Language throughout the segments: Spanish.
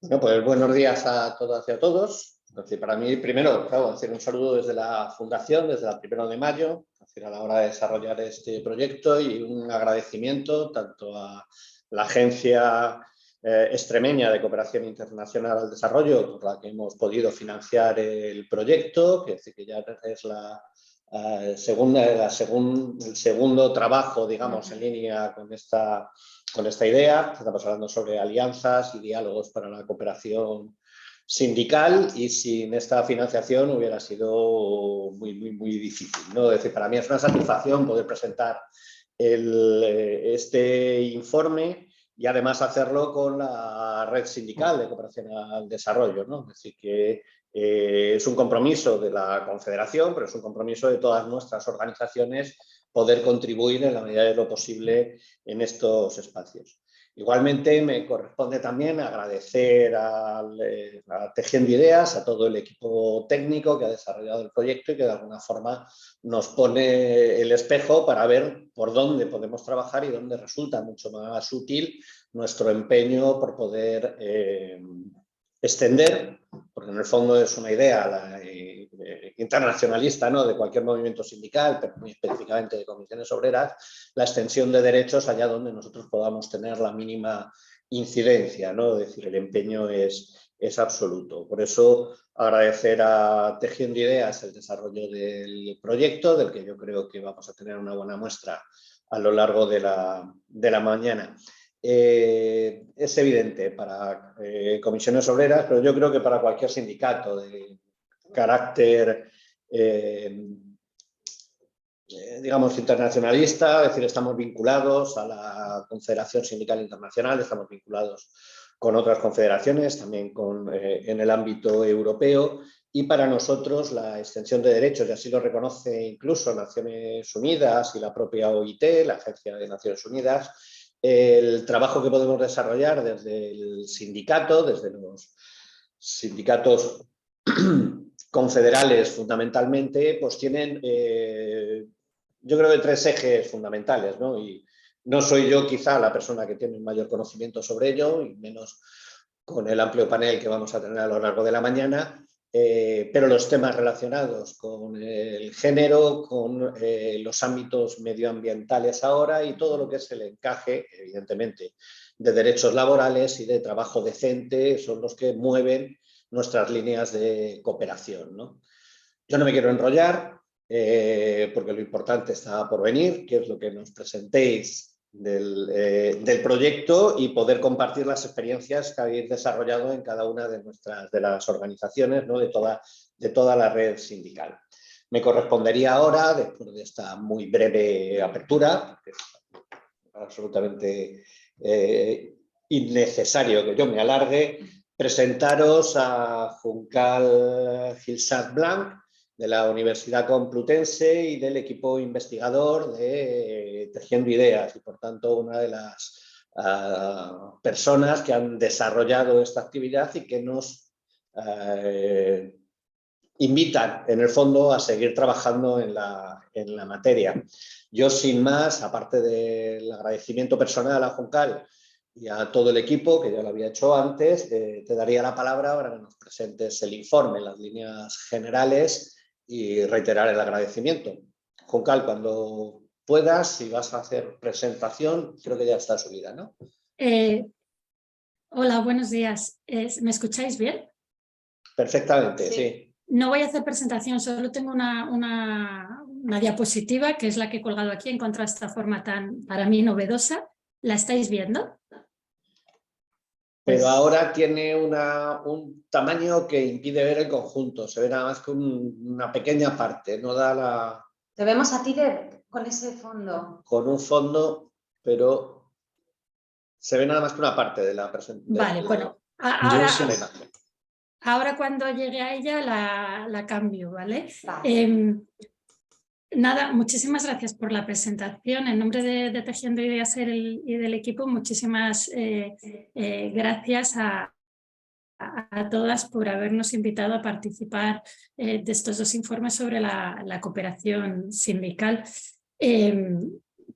Bueno, pues buenos días a todas y a todos. Entonces, para mí, primero, claro, hacer un saludo desde la Fundación, desde la 1 de mayo, a la hora de desarrollar este proyecto, y un agradecimiento tanto a la Agencia Extremeña de Cooperación Internacional al Desarrollo, por la que hemos podido financiar el proyecto, que ya es el segundo trabajo, digamos, en línea con esta idea. Estamos hablando sobre alianzas y diálogos para la cooperación sindical, y sin esta financiación hubiera sido muy difícil, ¿no? Es decir, para mí es una satisfacción poder presentar este informe y además hacerlo con la Red Sindical de Cooperación al Desarrollo, ¿no? Es decir, que es un compromiso de la Confederación, pero es un compromiso de todas nuestras organizaciones poder contribuir en la medida de lo posible en estos espacios. Igualmente me corresponde también agradecer a Tejiendo Ideas, a todo el equipo técnico que ha desarrollado el proyecto y que de alguna forma nos pone el espejo para ver por dónde podemos trabajar y dónde resulta mucho más útil nuestro empeño por poder extender, porque en el fondo es una idea internacionalista, ¿no?, de cualquier movimiento sindical, pero muy específicamente de comisiones obreras, la extensión de derechos allá donde nosotros podamos tener la mínima incidencia, ¿no? Es decir, el empeño es absoluto. Por eso agradecer a Tejiendo Ideas el desarrollo del proyecto, del que yo creo que vamos a tener una buena muestra a lo largo de la mañana. Es evidente para comisiones obreras, pero yo creo que para cualquier sindicato de carácter digamos internacionalista, es decir, estamos vinculados a la Confederación Sindical Internacional, estamos vinculados con otras confederaciones, también en el ámbito europeo, y para nosotros la extensión de derechos, y así lo reconoce incluso Naciones Unidas y la propia OIT, la Agencia de Naciones Unidas, el trabajo que podemos desarrollar desde el sindicato, desde los sindicatos confederales fundamentalmente, pues tienen, yo creo que 3 ejes fundamentales, ¿no? Y no soy yo quizá la persona que tiene mayor conocimiento sobre ello, y menos con el amplio panel que vamos a tener a lo largo de la mañana, pero los temas relacionados con el género, con los ámbitos medioambientales ahora, y todo lo que es el encaje, evidentemente, de derechos laborales y de trabajo decente, son los que mueven nuestras líneas de cooperación, ¿no? Yo no me quiero enrollar, porque lo importante está por venir, que es lo que nos presentéis del proyecto y poder compartir las experiencias que habéis desarrollado en cada una de las organizaciones, ¿no?, de toda la red sindical. Me correspondería ahora, después de esta muy breve apertura, que es absolutamente innecesario que yo me alargue, presentaros a Juncal Gilsat Blanc, de la Universidad Complutense y del equipo investigador de Tejiendo Ideas, y por tanto una de las personas que han desarrollado esta actividad y que nos invitan en el fondo a seguir trabajando en la materia. Yo, sin más, aparte del agradecimiento personal a Juncal y a todo el equipo, que ya lo había hecho antes, te daría la palabra para que nos presentes el informe en las líneas generales y reiterar el agradecimiento. Juncal, cuando puedas, si vas a hacer presentación, creo que ya está subida, ¿no? Hola, buenos días. ¿Me escucháis bien? Perfectamente, sí. No voy a hacer presentación, solo tengo una diapositiva, que es la que he colgado aquí. He encontrado esta forma tan, para mí, novedosa. ¿La estáis viendo? Pero ahora tiene un tamaño que impide ver el conjunto, se ve nada más que una pequeña parte, no da la... Te vemos a ti con ese fondo. Con un fondo, pero se ve nada más que una parte de la presentación. Vale, bueno, ahora cuando llegue a ella la cambio, ¿vale? Nada, muchísimas gracias por la presentación. En nombre de Tejiendo Ideas y del equipo, muchísimas gracias a todas por habernos invitado a participar de estos 2 informes sobre la cooperación sindical.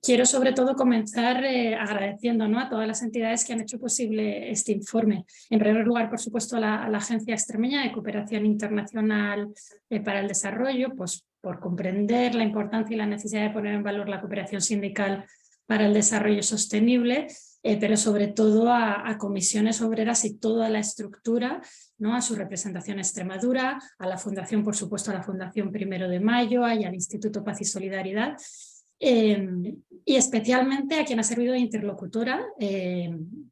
quiero sobre todo comenzar agradeciendo, ¿no?, a todas las entidades que han hecho posible este informe. En primer lugar, por supuesto, a la Agencia Extremeña de Cooperación Internacional para el Desarrollo, pues por comprender la importancia y la necesidad de poner en valor la cooperación sindical para el desarrollo sostenible, pero sobre todo a comisiones obreras y toda la estructura, ¿no?, a su representación en Extremadura, a la Fundación, por supuesto, a la Fundación 1 de Mayo y al Instituto Paz y Solidaridad, y especialmente a quien ha servido de interlocutora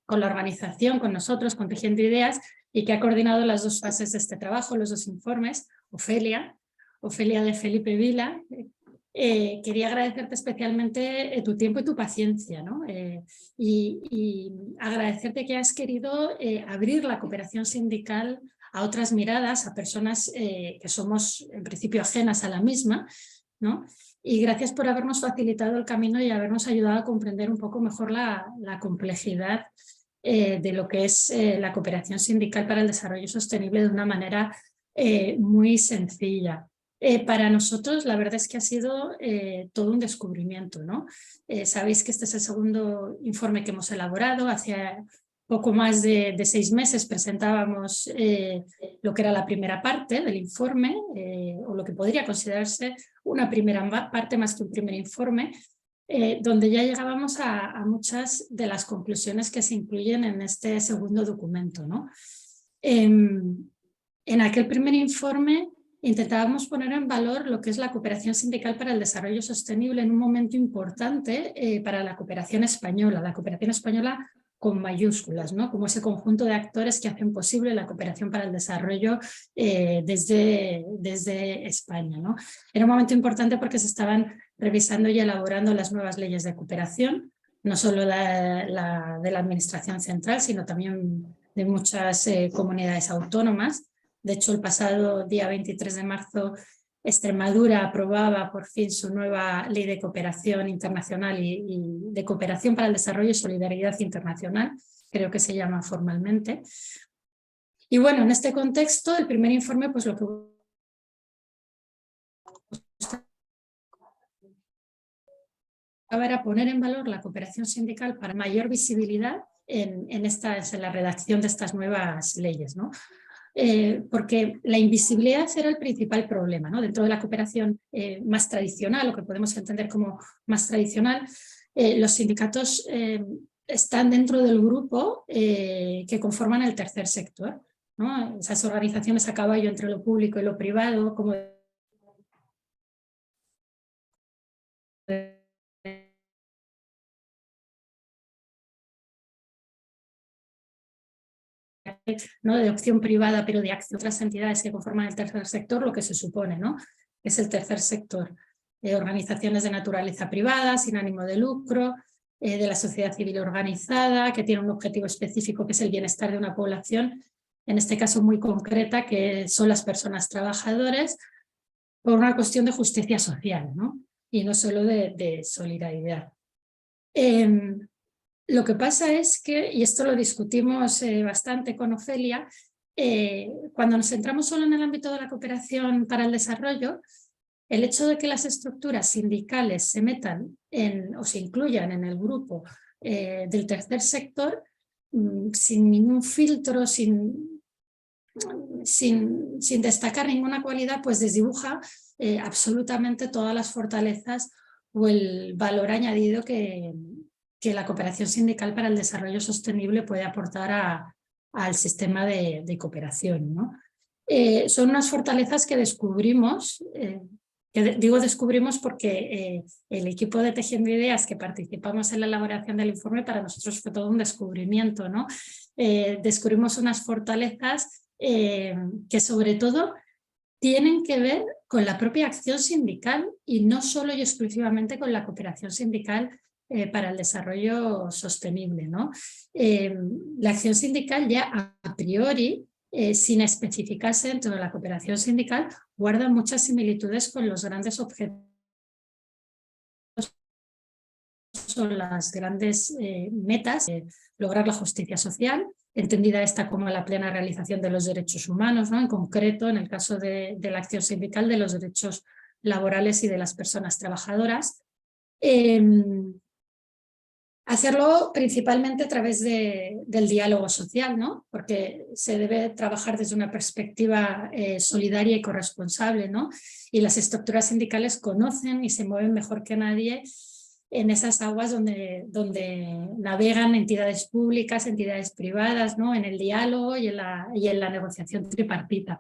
con la organización, con nosotros, con Tejiendo Ideas, y que ha coordinado las dos fases de este trabajo, los dos informes, Ofelia de Felipe Vila. Quería agradecerte especialmente tu tiempo y tu paciencia, ¿no? Y agradecerte que has querido abrir la cooperación sindical a otras miradas, a personas que somos en principio ajenas a la misma, ¿no? Y gracias por habernos facilitado el camino y habernos ayudado a comprender un poco mejor la complejidad de lo que es la cooperación sindical para el desarrollo sostenible de una manera muy sencilla. Para nosotros la verdad es que ha sido todo un descubrimiento, ¿no? Sabéis que este es el segundo informe que hemos elaborado. Hace poco más de 6 meses presentábamos lo que era la primera parte del informe, o lo que podría considerarse una primera parte más que un primer informe, donde ya llegábamos a muchas de las conclusiones que se incluyen en este segundo documento, ¿no? En aquel primer informe intentábamos poner en valor lo que es la cooperación sindical para el desarrollo sostenible en un momento importante para la cooperación española con mayúsculas, ¿no?, como ese conjunto de actores que hacen posible la cooperación para el desarrollo desde España, ¿no? Era un momento importante porque se estaban revisando y elaborando las nuevas leyes de cooperación, no solo de la Administración Central, sino también de muchas comunidades autónomas. De hecho, el pasado día 23 de marzo, Extremadura aprobaba por fin su nueva ley de cooperación internacional y de cooperación para el desarrollo y solidaridad internacional, creo que se llama formalmente. Y bueno, en este contexto, el primer informe, pues lo que era poner en valor la cooperación sindical para mayor visibilidad en la redacción de estas nuevas leyes, ¿no? Porque la invisibilidad era el principal problema, ¿no? Dentro de la cooperación más tradicional, o que podemos entender como más tradicional, los sindicatos están dentro del grupo que conforman el tercer sector, ¿no? Esas organizaciones a caballo entre lo público y lo privado, como ¿no?, de opción privada, pero de acción de otras entidades que conforman el tercer sector, lo que se supone, ¿no?, es el tercer sector. Organizaciones de naturaleza privada, sin ánimo de lucro, de la sociedad civil organizada, que tiene un objetivo específico que es el bienestar de una población, en este caso muy concreta, que son las personas trabajadoras, por una cuestión de justicia social, ¿no?, y no solo de solidaridad. Lo que pasa es que, y esto lo discutimos bastante con Ofelia, cuando nos centramos solo en el ámbito de la cooperación para el desarrollo, el hecho de que las estructuras sindicales se metan o se incluyan en el grupo del tercer sector sin ningún filtro, sin destacar ninguna cualidad, pues desdibuja absolutamente todas las fortalezas o el valor añadido que la cooperación sindical para el desarrollo sostenible puede aportar al sistema de cooperación, ¿no? Son unas fortalezas que descubrimos, digo descubrimos porque el equipo de Tejiendo Ideas que participamos en la elaboración del informe, para nosotros fue todo un descubrimiento, ¿no? Descubrimos unas fortalezas que sobre todo tienen que ver con la propia acción sindical y no solo y exclusivamente con la cooperación sindical para el desarrollo sostenible, ¿no? La acción sindical ya a priori, sin especificarse dentro de la cooperación sindical, guarda muchas similitudes con los grandes objetivos, son las grandes metas, lograr la justicia social, entendida esta como la plena realización de los derechos humanos, ¿no? En concreto, en el caso de la acción sindical, de los derechos laborales y de las personas trabajadoras. Hacerlo principalmente a través del diálogo social, ¿no? Porque se debe trabajar desde una perspectiva solidaria y corresponsable, ¿no? Y las estructuras sindicales conocen y se mueven mejor que nadie en esas aguas donde navegan entidades públicas, entidades privadas, ¿no? En el diálogo y en la negociación tripartita.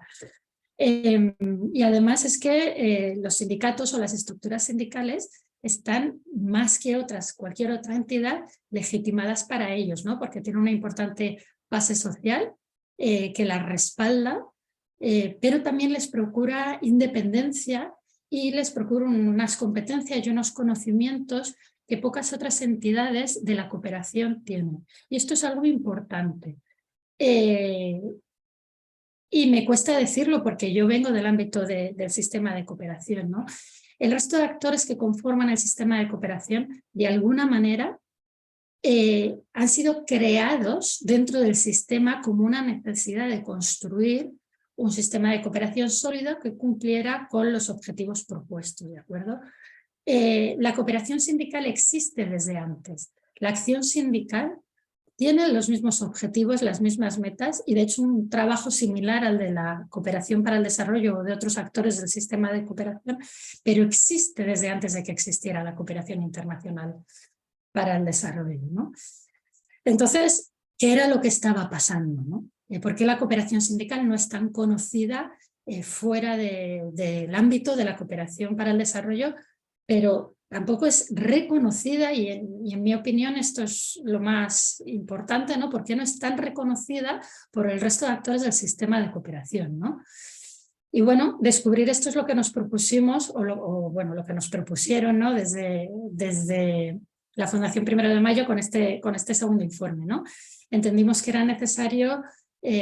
Y además es que los sindicatos o las estructuras sindicales están más que cualquier otra entidad legitimadas para ellos, ¿no? Porque tienen una importante base social que las respalda, pero también les procura independencia y les procura unas competencias y unos conocimientos que pocas otras entidades de la cooperación tienen. Y esto es algo importante. Y me cuesta decirlo porque yo vengo del ámbito del sistema de cooperación, ¿no? El resto de actores que conforman el sistema de cooperación, de alguna manera, han sido creados dentro del sistema como una necesidad de construir un sistema de cooperación sólido que cumpliera con los objetivos propuestos, ¿de acuerdo? La cooperación sindical existe desde antes. La acción sindical tiene los mismos objetivos, las mismas metas y de hecho un trabajo similar al de la cooperación para el desarrollo o de otros actores del sistema de cooperación, pero existe desde antes de que existiera la cooperación internacional para el desarrollo, ¿no? Entonces, ¿qué era lo que estaba pasando, ¿no? ¿Por qué la cooperación sindical no es tan conocida fuera del ámbito de la cooperación para el desarrollo, pero tampoco es reconocida y en mi opinión esto es lo más importante, ¿no? ¿Por qué no es tan reconocida por el resto de actores del sistema de cooperación, ¿no? Y bueno, descubrir esto es lo que nos propusimos, bueno, lo que nos propusieron, ¿no? Desde la Fundación 1 de Mayo con este segundo informe, ¿no? Entendimos que era necesario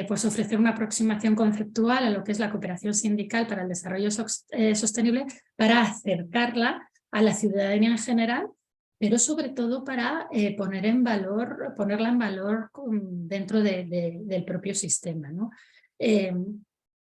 pues ofrecer una aproximación conceptual a lo que es la cooperación sindical para el desarrollo sostenible para acercarla a la ciudadanía en general, pero sobre todo para ponerla en valor dentro del propio sistema, ¿no?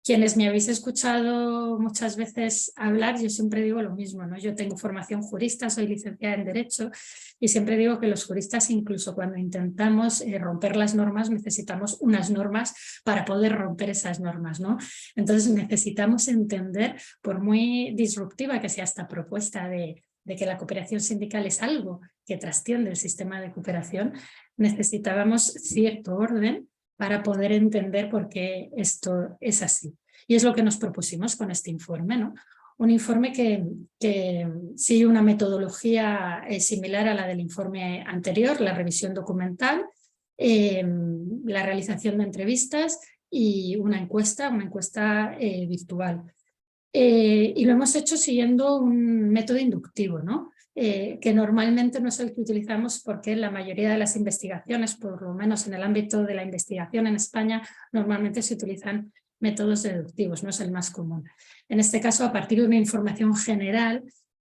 Quienes me habéis escuchado muchas veces hablar, yo siempre digo lo mismo, ¿no? Yo tengo formación jurista, soy licenciada en Derecho y siempre digo que los juristas incluso cuando intentamos romper las normas necesitamos unas normas para poder romper esas normas, ¿no? Entonces necesitamos entender, por muy disruptiva que sea esta propuesta de que la cooperación sindical es algo que trasciende el sistema de cooperación, necesitábamos cierto orden para poder entender por qué esto es así. Y es lo que nos propusimos con este informe, ¿no? Un informe que sigue una metodología similar a la del informe anterior, la revisión documental, la realización de entrevistas y una encuesta virtual. Y lo hemos hecho siguiendo un método inductivo, ¿no? Que normalmente no es el que utilizamos porque la mayoría de las investigaciones, por lo menos en el ámbito de la investigación en España, normalmente se utilizan métodos deductivos, no es el más común. En este caso, a partir de una información general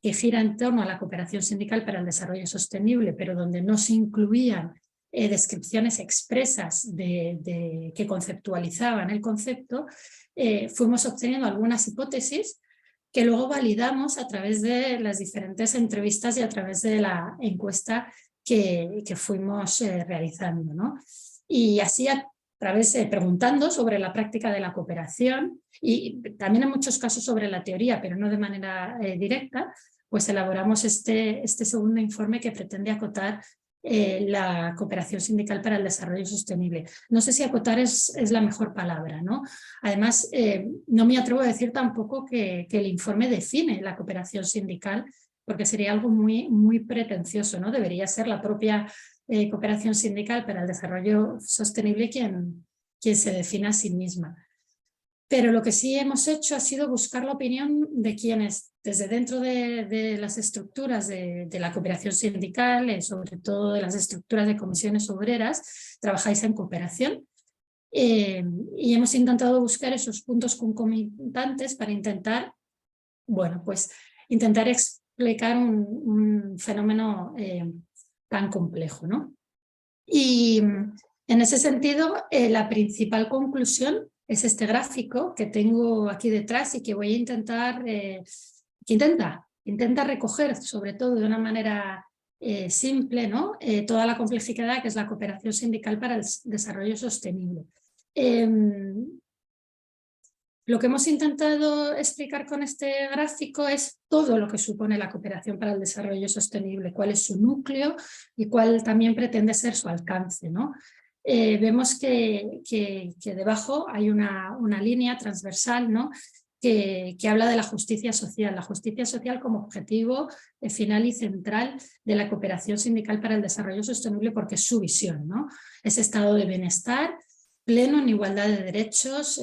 que gira en torno a la cooperación sindical para el desarrollo sostenible, pero donde no se incluían descripciones expresas que conceptualizaban el concepto, fuimos obteniendo algunas hipótesis que luego validamos a través de las diferentes entrevistas y a través de la encuesta que fuimos realizando, ¿no? Y así a través preguntando sobre la práctica de la cooperación y también en muchos casos sobre la teoría, pero no de manera directa, pues elaboramos este segundo informe que pretende acotar la cooperación sindical para el desarrollo sostenible. No sé si acotar es la mejor palabra, ¿no? Además, no me atrevo a decir tampoco que el informe define la cooperación sindical, porque sería algo muy, muy pretencioso, ¿no? Debería ser la propia cooperación sindical para el desarrollo sostenible quien se defina a sí misma. Pero lo que sí hemos hecho ha sido buscar la opinión de quienes, desde dentro de las estructuras de la cooperación sindical, sobre todo de las estructuras de comisiones obreras, trabajáis en cooperación. Y hemos intentado buscar esos puntos concomitantes para intentar, bueno, pues intentar explicar un fenómeno tan complejo, ¿no? Y en ese sentido, la principal conclusión es este gráfico que tengo aquí detrás y que voy a intentar, que intenta intenta recoger, sobre todo de una manera simple, ¿no? Toda la complejidad que es la cooperación sindical para el desarrollo sostenible. Lo que hemos intentado explicar con este gráfico es todo lo que supone la cooperación para el desarrollo sostenible, cuál es su núcleo y cuál también pretende ser su alcance, ¿no? Vemos que debajo hay una línea transversal, ¿no? que habla de la justicia social como objetivo final y central de la cooperación sindical para el desarrollo sostenible, porque es su visión, ¿no? Ese estado de bienestar pleno en igualdad de derechos,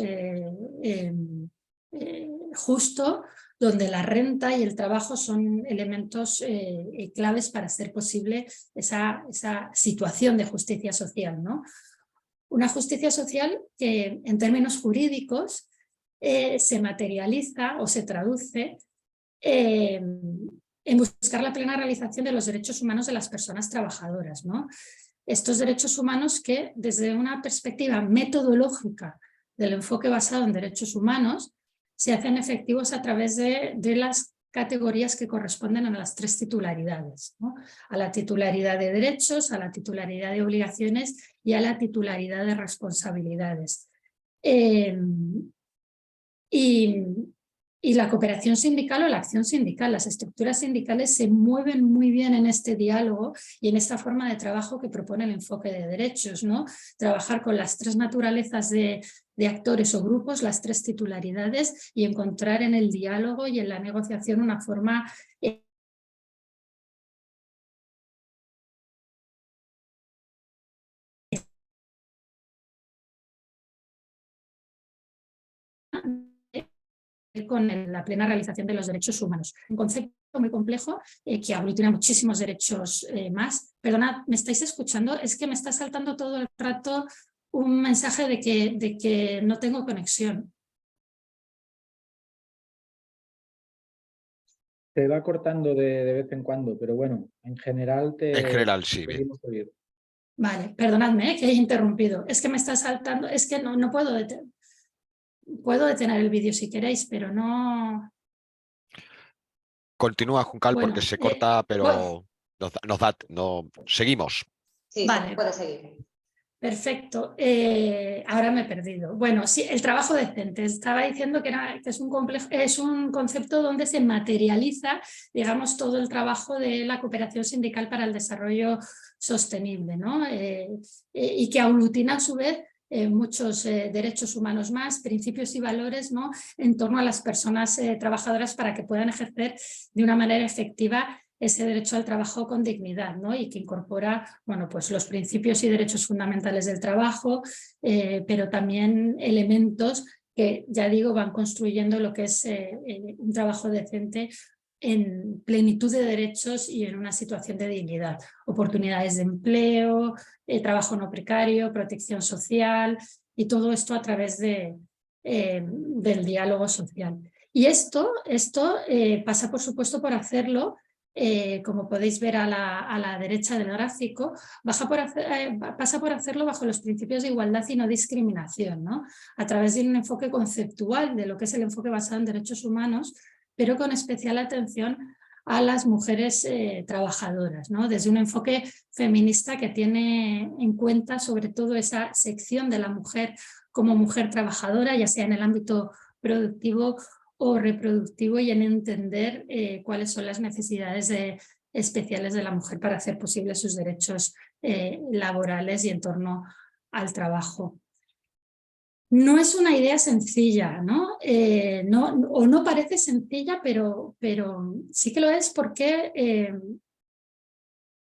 justo, donde la renta y el trabajo son elementos claves para hacer posible esa situación de justicia social, ¿no? Una justicia social que en términos jurídicos se materializa o se traduce en buscar la plena realización de los derechos humanos de las personas trabajadoras, ¿no? Estos derechos humanos que desde una perspectiva metodológica del enfoque basado en derechos humanos se hacen efectivos a través de las categorías que corresponden a las 3 titularidades, ¿no? A la titularidad de derechos, a la titularidad de obligaciones y a la titularidad de responsabilidades. Y la cooperación sindical o la acción sindical, las estructuras sindicales se mueven muy bien en este diálogo y en esta forma de trabajo que propone el enfoque de derechos, ¿no? Trabajar con las 3 naturalezas de actores o grupos, las 3 titularidades, y encontrar en el diálogo y en la negociación una forma con la plena realización de los derechos humanos. Un concepto muy complejo que aglutina muchísimos derechos más. Perdonad, ¿me estáis escuchando? Es que me está saltando todo el rato un mensaje de que no tengo conexión. Te va cortando de vez en cuando, pero bueno, en general En general, sí, bien. podemos oír. Vale, perdonadme que he interrumpido. Es que me está saltando, es que no puedo detener. Puedo detener el vídeo si queréis, pero no... Continúa, Juncal, Bueno, porque se corta, pero no, seguimos. Sí, Vale. puede seguir. Perfecto, ahora me he perdido. Bueno, sí, el trabajo decente. Estaba diciendo que es un concepto donde se materializa, digamos, todo el trabajo de la cooperación sindical para el desarrollo sostenible, ¿no? Y que aglutina a su vez muchos derechos humanos más, principios y valores, ¿no? En torno a las personas trabajadoras para que puedan ejercer de una manera efectiva ese derecho al trabajo con dignidad, ¿no? Y que incorpora, bueno, pues los principios y derechos fundamentales del trabajo, pero también elementos que, ya digo, van construyendo lo que es un trabajo decente en plenitud de derechos y en una situación de dignidad. Oportunidades de empleo, trabajo no precario, protección social y todo esto a través del diálogo social. Y esto pasa, por supuesto, por hacerlo. Como podéis ver a la derecha del gráfico, pasa por hacerlo bajo los principios de igualdad y no discriminación, ¿no? A través de un enfoque conceptual de lo que es el enfoque basado en derechos humanos, pero con especial atención a las mujeres trabajadoras, ¿no? Desde un enfoque feminista que tiene en cuenta sobre todo esa sección de la mujer como mujer trabajadora, ya sea en el ámbito productivo o reproductivo, y en entender cuáles son las necesidades especiales de la mujer para hacer posibles sus derechos laborales y en torno al trabajo. No es una idea sencilla, ¿no? O no parece sencilla, pero sí que lo es, porque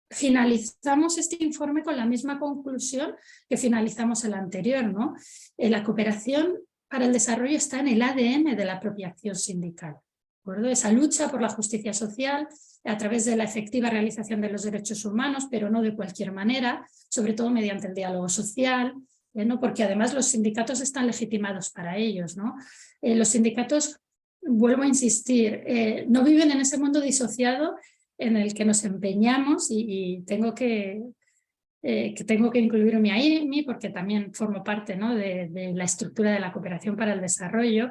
finalizamos este informe con la misma conclusión que finalizamos el anterior, ¿no? La cooperación para el desarrollo está en el ADN de la propia acción sindical, ¿de acuerdo? Esa lucha por la justicia social a través de la efectiva realización de los derechos humanos, pero no de cualquier manera, sobre todo mediante el diálogo social, ¿no? Porque además los sindicatos están legitimados para ellos, ¿no? Los sindicatos, vuelvo a insistir, no viven en ese mundo disociado en el que nos empeñamos, y tengo que incluirme ahí porque también formo parte, ¿no? de la estructura de la cooperación para el desarrollo.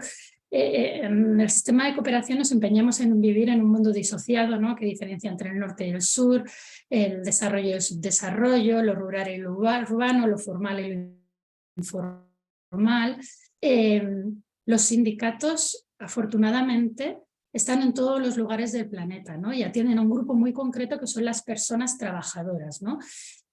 En el sistema de cooperación nos empeñamos en vivir en un mundo disociado, ¿no? Que diferencia entre el norte y el sur, el desarrollo y el subdesarrollo, lo rural y lo urbano, lo formal y lo informal. Los sindicatos, afortunadamente, están en todos los lugares del planeta, ¿no? Y atienden a un grupo muy concreto que son las personas trabajadoras, ¿no?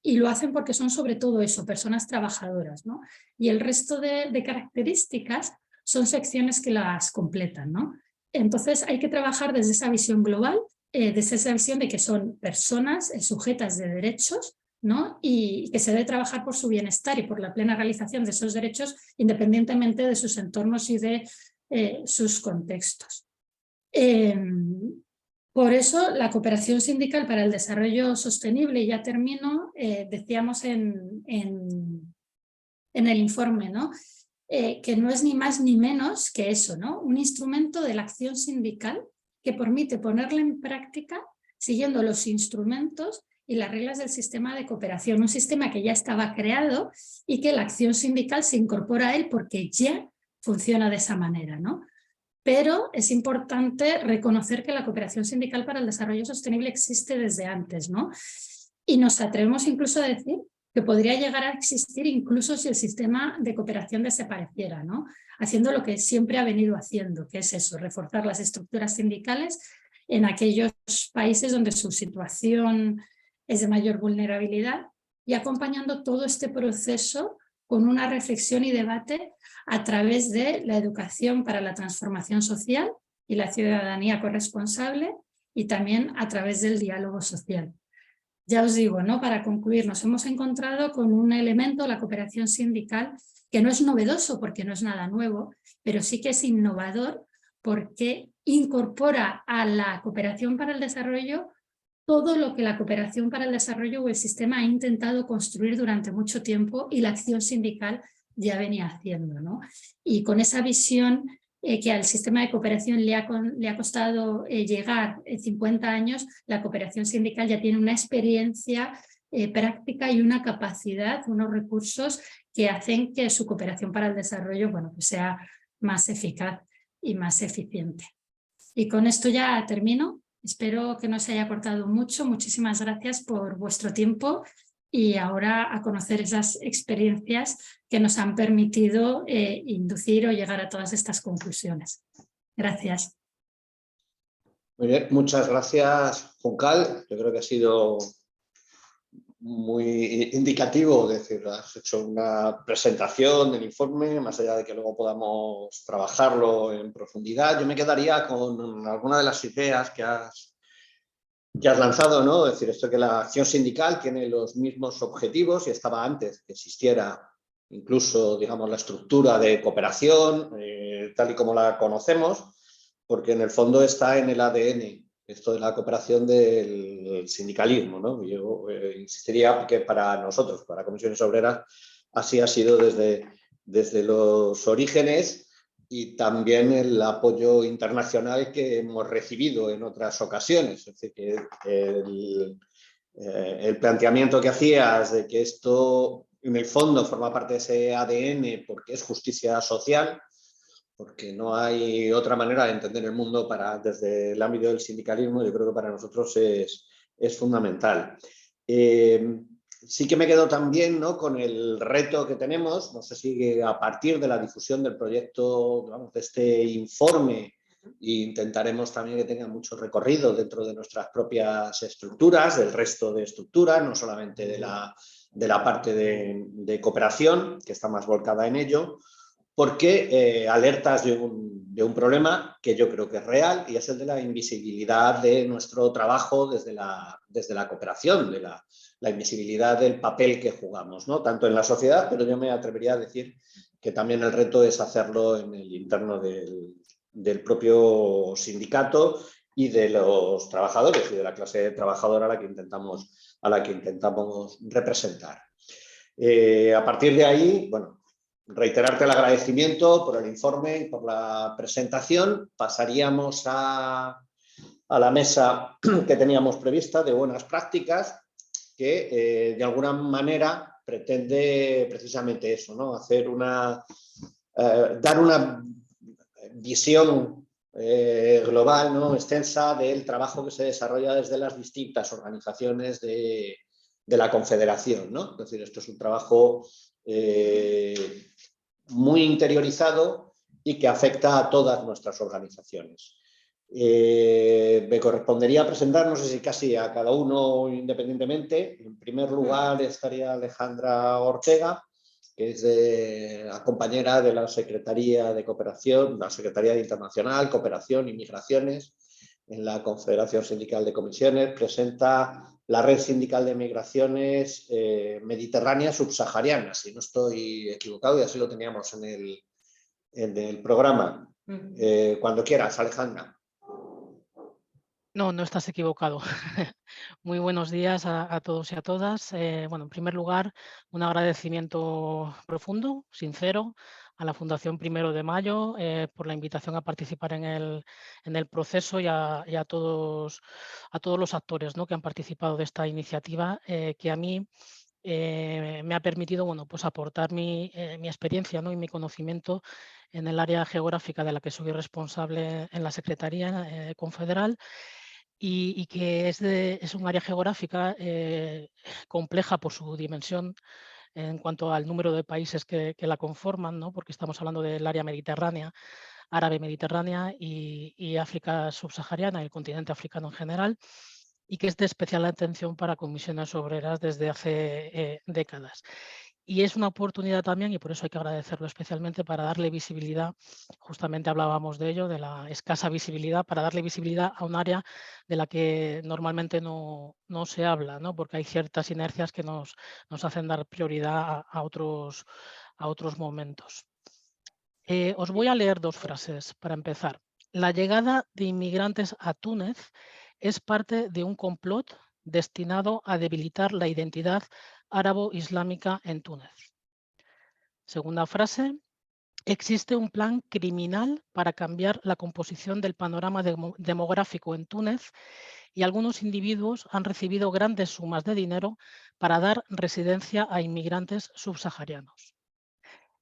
Y lo hacen porque son sobre todo eso, personas trabajadoras, ¿no? Y el resto de características son secciones que las completan, ¿no? Entonces hay que trabajar desde esa visión global, desde esa visión de que son personas sujetas de derechos, ¿no? Y que se debe trabajar por su bienestar y por la plena realización de esos derechos independientemente de sus entornos y de sus contextos. Por eso la cooperación sindical para el desarrollo sostenible, y ya termino, decíamos en el informe, ¿no? Que no es ni más ni menos que eso, ¿no? Un instrumento de la acción sindical que permite ponerla en práctica siguiendo los instrumentos y las reglas del sistema de cooperación, un sistema que ya estaba creado y que la acción sindical se incorpora a él porque ya funciona de esa manera, ¿no? Pero es importante reconocer que la cooperación sindical para el desarrollo sostenible existe desde antes, ¿no? Y nos atrevemos incluso a decir que podría llegar a existir incluso si el sistema de cooperación desapareciera, ¿no? Haciendo lo que siempre ha venido haciendo, que es eso, reforzar las estructuras sindicales en aquellos países donde su situación es de mayor vulnerabilidad y acompañando todo este proceso con una reflexión y debate a través de la educación para la transformación social y la ciudadanía corresponsable y también a través del diálogo social. Ya os digo, ¿no? Para concluir, nos hemos encontrado con un elemento, la cooperación sindical, que no es novedoso porque no es nada nuevo, pero sí que es innovador porque incorpora a la cooperación para el desarrollo todo lo que la cooperación para el desarrollo o el sistema ha intentado construir durante mucho tiempo y la acción sindical ya venía haciendo, ¿no? Y con esa visión que al sistema de cooperación le ha costado llegar 50 años, la cooperación sindical ya tiene una experiencia práctica y una capacidad, unos recursos que hacen que su cooperación para el desarrollo, bueno, pues sea más eficaz y más eficiente. Y con esto ya termino. Espero que no se haya cortado mucho. Muchísimas gracias por vuestro tiempo y ahora a conocer esas experiencias que nos han permitido inducir o llegar a todas estas conclusiones. Gracias. Muy bien, muchas gracias, Juncal. Yo creo que ha sido muy indicativo, es decir, has hecho una presentación del informe, más allá de que luego podamos trabajarlo en profundidad. Yo me quedaría con alguna de las ideas que has lanzado, ¿no? Es decir, esto que la acción sindical tiene los mismos objetivos y estaba antes que existiera incluso, digamos, la estructura de cooperación, tal y como la conocemos, porque en el fondo está en el ADN esto de la cooperación del sindicalismo, ¿no? Yo insistiría que para nosotros, para Comisiones Obreras, así ha sido desde los orígenes y también el apoyo internacional que hemos recibido en otras ocasiones. Es decir, que el planteamiento que hacías de que esto en el fondo forma parte de ese ADN porque es justicia social, porque no hay otra manera de entender el mundo desde el ámbito del sindicalismo, yo creo que para nosotros es fundamental. Sí que me quedo también, ¿no?, con el reto que tenemos, no sé si a partir de la difusión del proyecto, digamos, de este informe, intentaremos también que tenga mucho recorrido dentro de nuestras propias estructuras, del resto de estructuras, no solamente de la parte de cooperación, que está más volcada en ello, porque alertas de un problema que yo creo que es real y es el de la invisibilidad de nuestro trabajo desde la cooperación, de la invisibilidad del papel que jugamos, ¿no? Tanto en la sociedad, pero yo me atrevería a decir que también el reto es hacerlo en el interno del propio sindicato y de los trabajadores y de la clase trabajadora a la que intentamos representar. A partir de ahí, bueno, reiterarte el agradecimiento por el informe y por la presentación. Pasaríamos a la mesa que teníamos prevista de buenas prácticas, que de alguna manera pretende precisamente eso, ¿no? Dar una visión global, ¿no?, extensa del trabajo que se desarrolla desde las distintas organizaciones de la Confederación, ¿no? Es decir, esto es un trabajo muy interiorizado y que afecta a todas nuestras organizaciones. Me correspondería presentar, no sé si casi a cada uno independientemente. En primer lugar estaría Alejandra Ortega, que es la compañera de la Secretaría de Cooperación, la Secretaría de Internacional, Cooperación y Migraciones en la Confederación Sindical de Comisiones. Presenta la Red Sindical de Migraciones Mediterránea Subsahariana, si no estoy equivocado, y así lo teníamos en el programa. Cuando quieras, Alejandra. No, no estás equivocado. Muy buenos días a todos y a todas. Bueno, en primer lugar, un agradecimiento profundo, sincero, a la Fundación 1 de Mayo por la invitación a participar en el proceso y a todos los actores, ¿no?, que han participado de esta iniciativa, que a mí me ha permitido, bueno, pues aportar mi experiencia, ¿no?, y mi conocimiento en el área geográfica de la que soy responsable en la Secretaría Confederal. Y que es un área geográfica compleja por su dimensión en cuanto al número de países que la conforman, ¿no?, porque estamos hablando del área mediterránea, árabe mediterránea y África subsahariana, el continente africano en general, y que es de especial atención para comisiones obreras desde hace décadas. Y es una oportunidad también, y por eso hay que agradecerlo especialmente, para darle visibilidad, justamente hablábamos de ello, de la escasa visibilidad, para darle visibilidad a un área de la que normalmente no se habla, ¿no?, porque hay ciertas inercias que nos hacen dar prioridad a otros momentos. Os voy a leer dos frases para empezar. La llegada de inmigrantes a Túnez es parte de un complot destinado a debilitar la identidad árabo-islámica en Túnez. Segunda frase, existe un plan criminal para cambiar la composición del panorama demográfico en Túnez y algunos individuos han recibido grandes sumas de dinero para dar residencia a inmigrantes subsaharianos.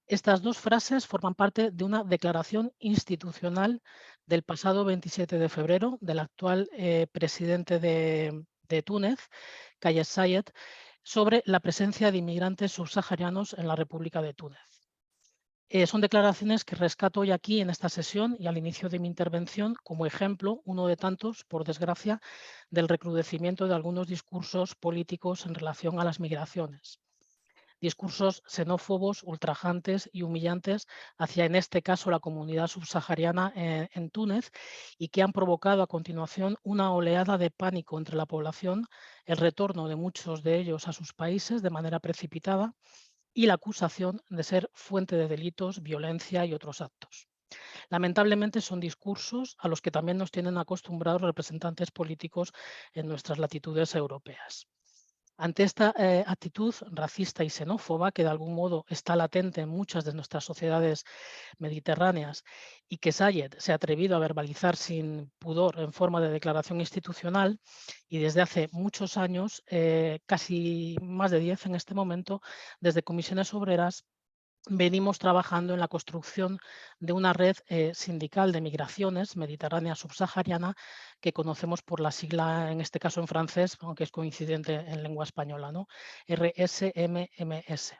Estas dos frases forman parte de una declaración institucional del pasado 27 de febrero del actual presidente de Túnez, Kais Saied, sobre la presencia de inmigrantes subsaharianos en la República de Túnez. Son declaraciones que rescato hoy aquí en esta sesión y al inicio de mi intervención como ejemplo, uno de tantos, por desgracia, del recrudecimiento de algunos discursos políticos en relación a las migraciones. Discursos xenófobos, ultrajantes y humillantes hacia, en este caso, la comunidad subsahariana en Túnez y que han provocado a continuación una oleada de pánico entre la población, el retorno de muchos de ellos a sus países de manera precipitada y la acusación de ser fuente de delitos, violencia y otros actos. Lamentablemente son discursos a los que también nos tienen acostumbrados representantes políticos en nuestras latitudes europeas. Ante esta actitud racista y xenófoba que de algún modo está latente en muchas de nuestras sociedades mediterráneas y que Saied se ha atrevido a verbalizar sin pudor en forma de declaración institucional y desde hace muchos años, casi más de 10 en este momento, desde Comisiones Obreras venimos trabajando en la construcción de una red sindical de migraciones mediterránea subsahariana que conocemos por la sigla, en este caso en francés, aunque es coincidente en lengua española, ¿no?, RSMMS.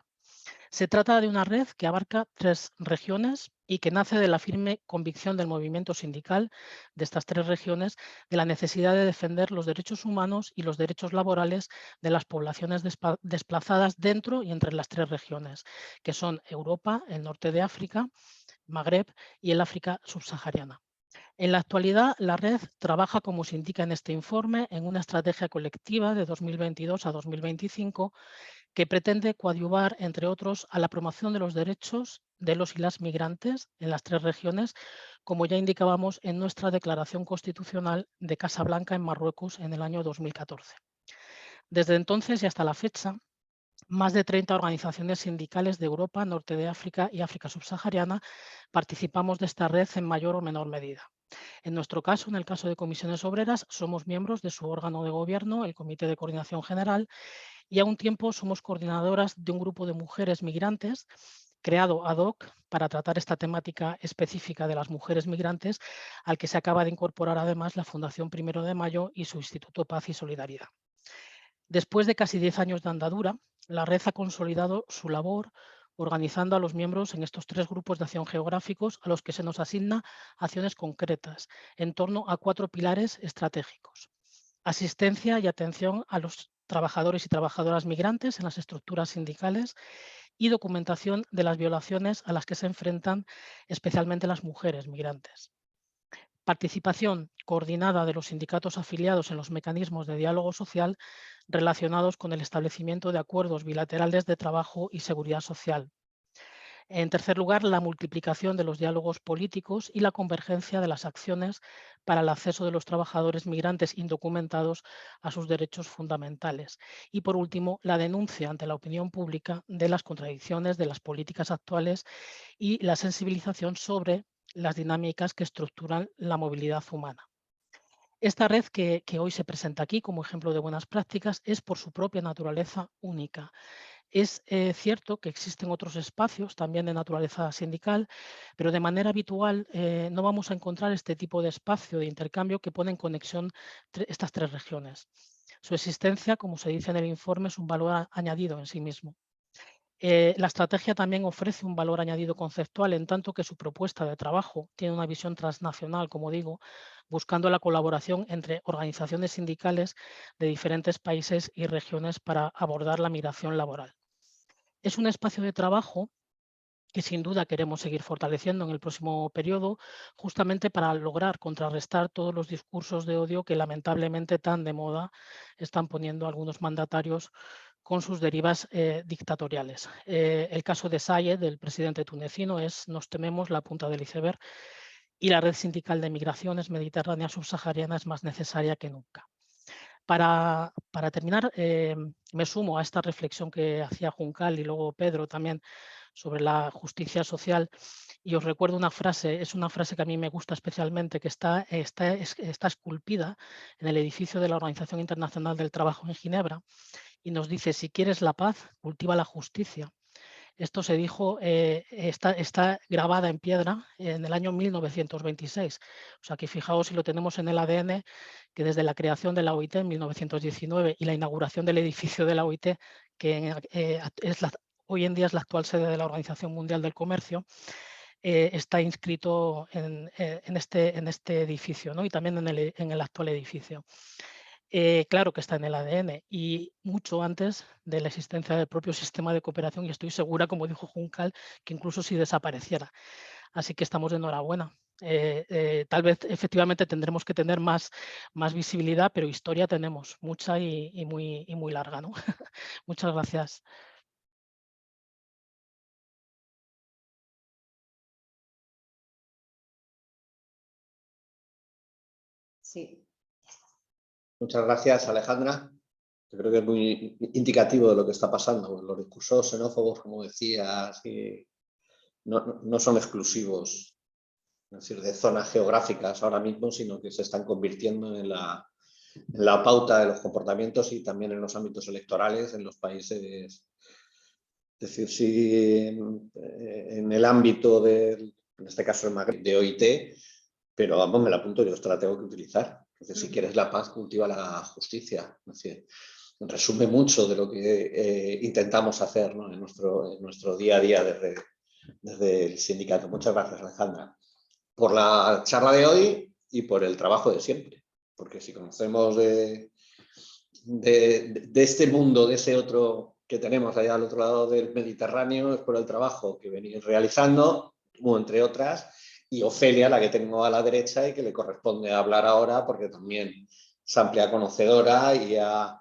Se trata de una red que abarca 3 regiones y que nace de la firme convicción del movimiento sindical de estas 3 regiones de la necesidad de defender los derechos humanos y los derechos laborales de las poblaciones desplazadas dentro y entre las 3 regiones, que son Europa, el norte de África, Magreb y el África subsahariana. En la actualidad, la red trabaja, como se indica en este informe, en una estrategia colectiva de 2022 a 2025 que pretende coadyuvar, entre otros, a la promoción de los derechos de los y las migrantes en las 3 regiones, como ya indicábamos en nuestra declaración constitucional de Casablanca en Marruecos en el año 2014. Desde entonces y hasta la fecha, más de 30 organizaciones sindicales de Europa, Norte de África y África subsahariana participamos de esta red en mayor o menor medida. En nuestro caso, en el caso de Comisiones Obreras, somos miembros de su órgano de gobierno, el Comité de Coordinación General, y a un tiempo somos coordinadoras de un grupo de mujeres migrantes creado ad hoc para tratar esta temática específica de las mujeres migrantes, al que se acaba de incorporar además la Fundación 1 de Mayo y su Instituto Paz y Solidaridad. Después de casi 10 años de andadura, la red ha consolidado su labor organizando a los miembros en estos 3 grupos de acción geográficos a los que se nos asigna acciones concretas en torno a 4 pilares estratégicos: asistencia y atención a los trabajadores y trabajadoras migrantes en las estructuras sindicales y documentación de las violaciones a las que se enfrentan especialmente las mujeres migrantes. Participación coordinada de los sindicatos afiliados en los mecanismos de diálogo social relacionados con el establecimiento de acuerdos bilaterales de trabajo y seguridad social. En tercer lugar, la multiplicación de los diálogos políticos y la convergencia de las acciones para el acceso de los trabajadores migrantes indocumentados a sus derechos fundamentales. Y por último, la denuncia ante la opinión pública de las contradicciones de las políticas actuales y la sensibilización sobre las dinámicas que estructuran la movilidad humana. Esta red que hoy se presenta aquí como ejemplo de buenas prácticas es por su propia naturaleza única. Es cierto que existen otros espacios también de naturaleza sindical, pero de manera habitual no vamos a encontrar este tipo de espacio de intercambio que pone en conexión estas 3 regiones. Su existencia, como se dice en el informe, es un valor añadido en sí mismo. La estrategia también ofrece un valor añadido conceptual en tanto que su propuesta de trabajo tiene una visión transnacional, como digo, buscando la colaboración entre organizaciones sindicales de diferentes países y regiones para abordar la migración laboral. Es un espacio de trabajo que sin duda queremos seguir fortaleciendo en el próximo periodo, justamente para lograr contrarrestar todos los discursos de odio que lamentablemente tan de moda están poniendo algunos mandatarios con sus derivas dictatoriales. El caso de Sayed, del presidente tunecino, es, nos tememos, la punta del iceberg, y la red sindical de migraciones mediterránea subsahariana es más necesaria que nunca. Para terminar, me sumo a esta reflexión que hacía Juncal y luego Pedro también sobre la justicia social, y os recuerdo una frase, es una frase que a mí me gusta especialmente, que está esculpida en el edificio de la Organización Internacional del Trabajo en Ginebra, y nos dice: si quieres la paz, cultiva la justicia. Esto se dijo, está grabada en piedra en el año 1926. O sea que fijaos, si lo tenemos en el ADN, que desde la creación de la OIT en 1919 y la inauguración del edificio de la OIT, que hoy en día es la actual sede de la Organización Mundial del Comercio, está inscrito en este edificio, ¿no? Y también en el actual edificio. Claro que está en el ADN y mucho antes de la existencia del propio sistema de cooperación, y estoy segura, como dijo Juncal, que incluso si desapareciera. Así que estamos de enhorabuena. Tal vez efectivamente tendremos que tener más visibilidad, pero historia tenemos mucha y muy larga, ¿no? Muchas gracias. Sí. Muchas gracias, Alejandra. Yo creo que es muy indicativo de lo que está pasando. Los discursos xenófobos, como decías, no son exclusivos, es decir, de zonas geográficas ahora mismo, sino que se están convirtiendo en la pauta de los comportamientos y también en los ámbitos electorales en los países. Es decir, si en el ámbito en este caso el Magreb, de OIT, pero vamos, me la apunto yo, esta la tengo que utilizar. Entonces, si quieres la paz, cultiva la justicia. Es decir, resume mucho de lo que intentamos hacer, ¿no? en nuestro día a día desde el sindicato. Muchas gracias, Alejandra, por la charla de hoy y por el trabajo de siempre. Porque si conocemos de este mundo, de ese otro que tenemos allá al otro lado del Mediterráneo, es por el trabajo que venís realizando, entre otras, y Ofelia, la que tengo a la derecha y que le corresponde hablar ahora, porque también es amplia conocedora y ha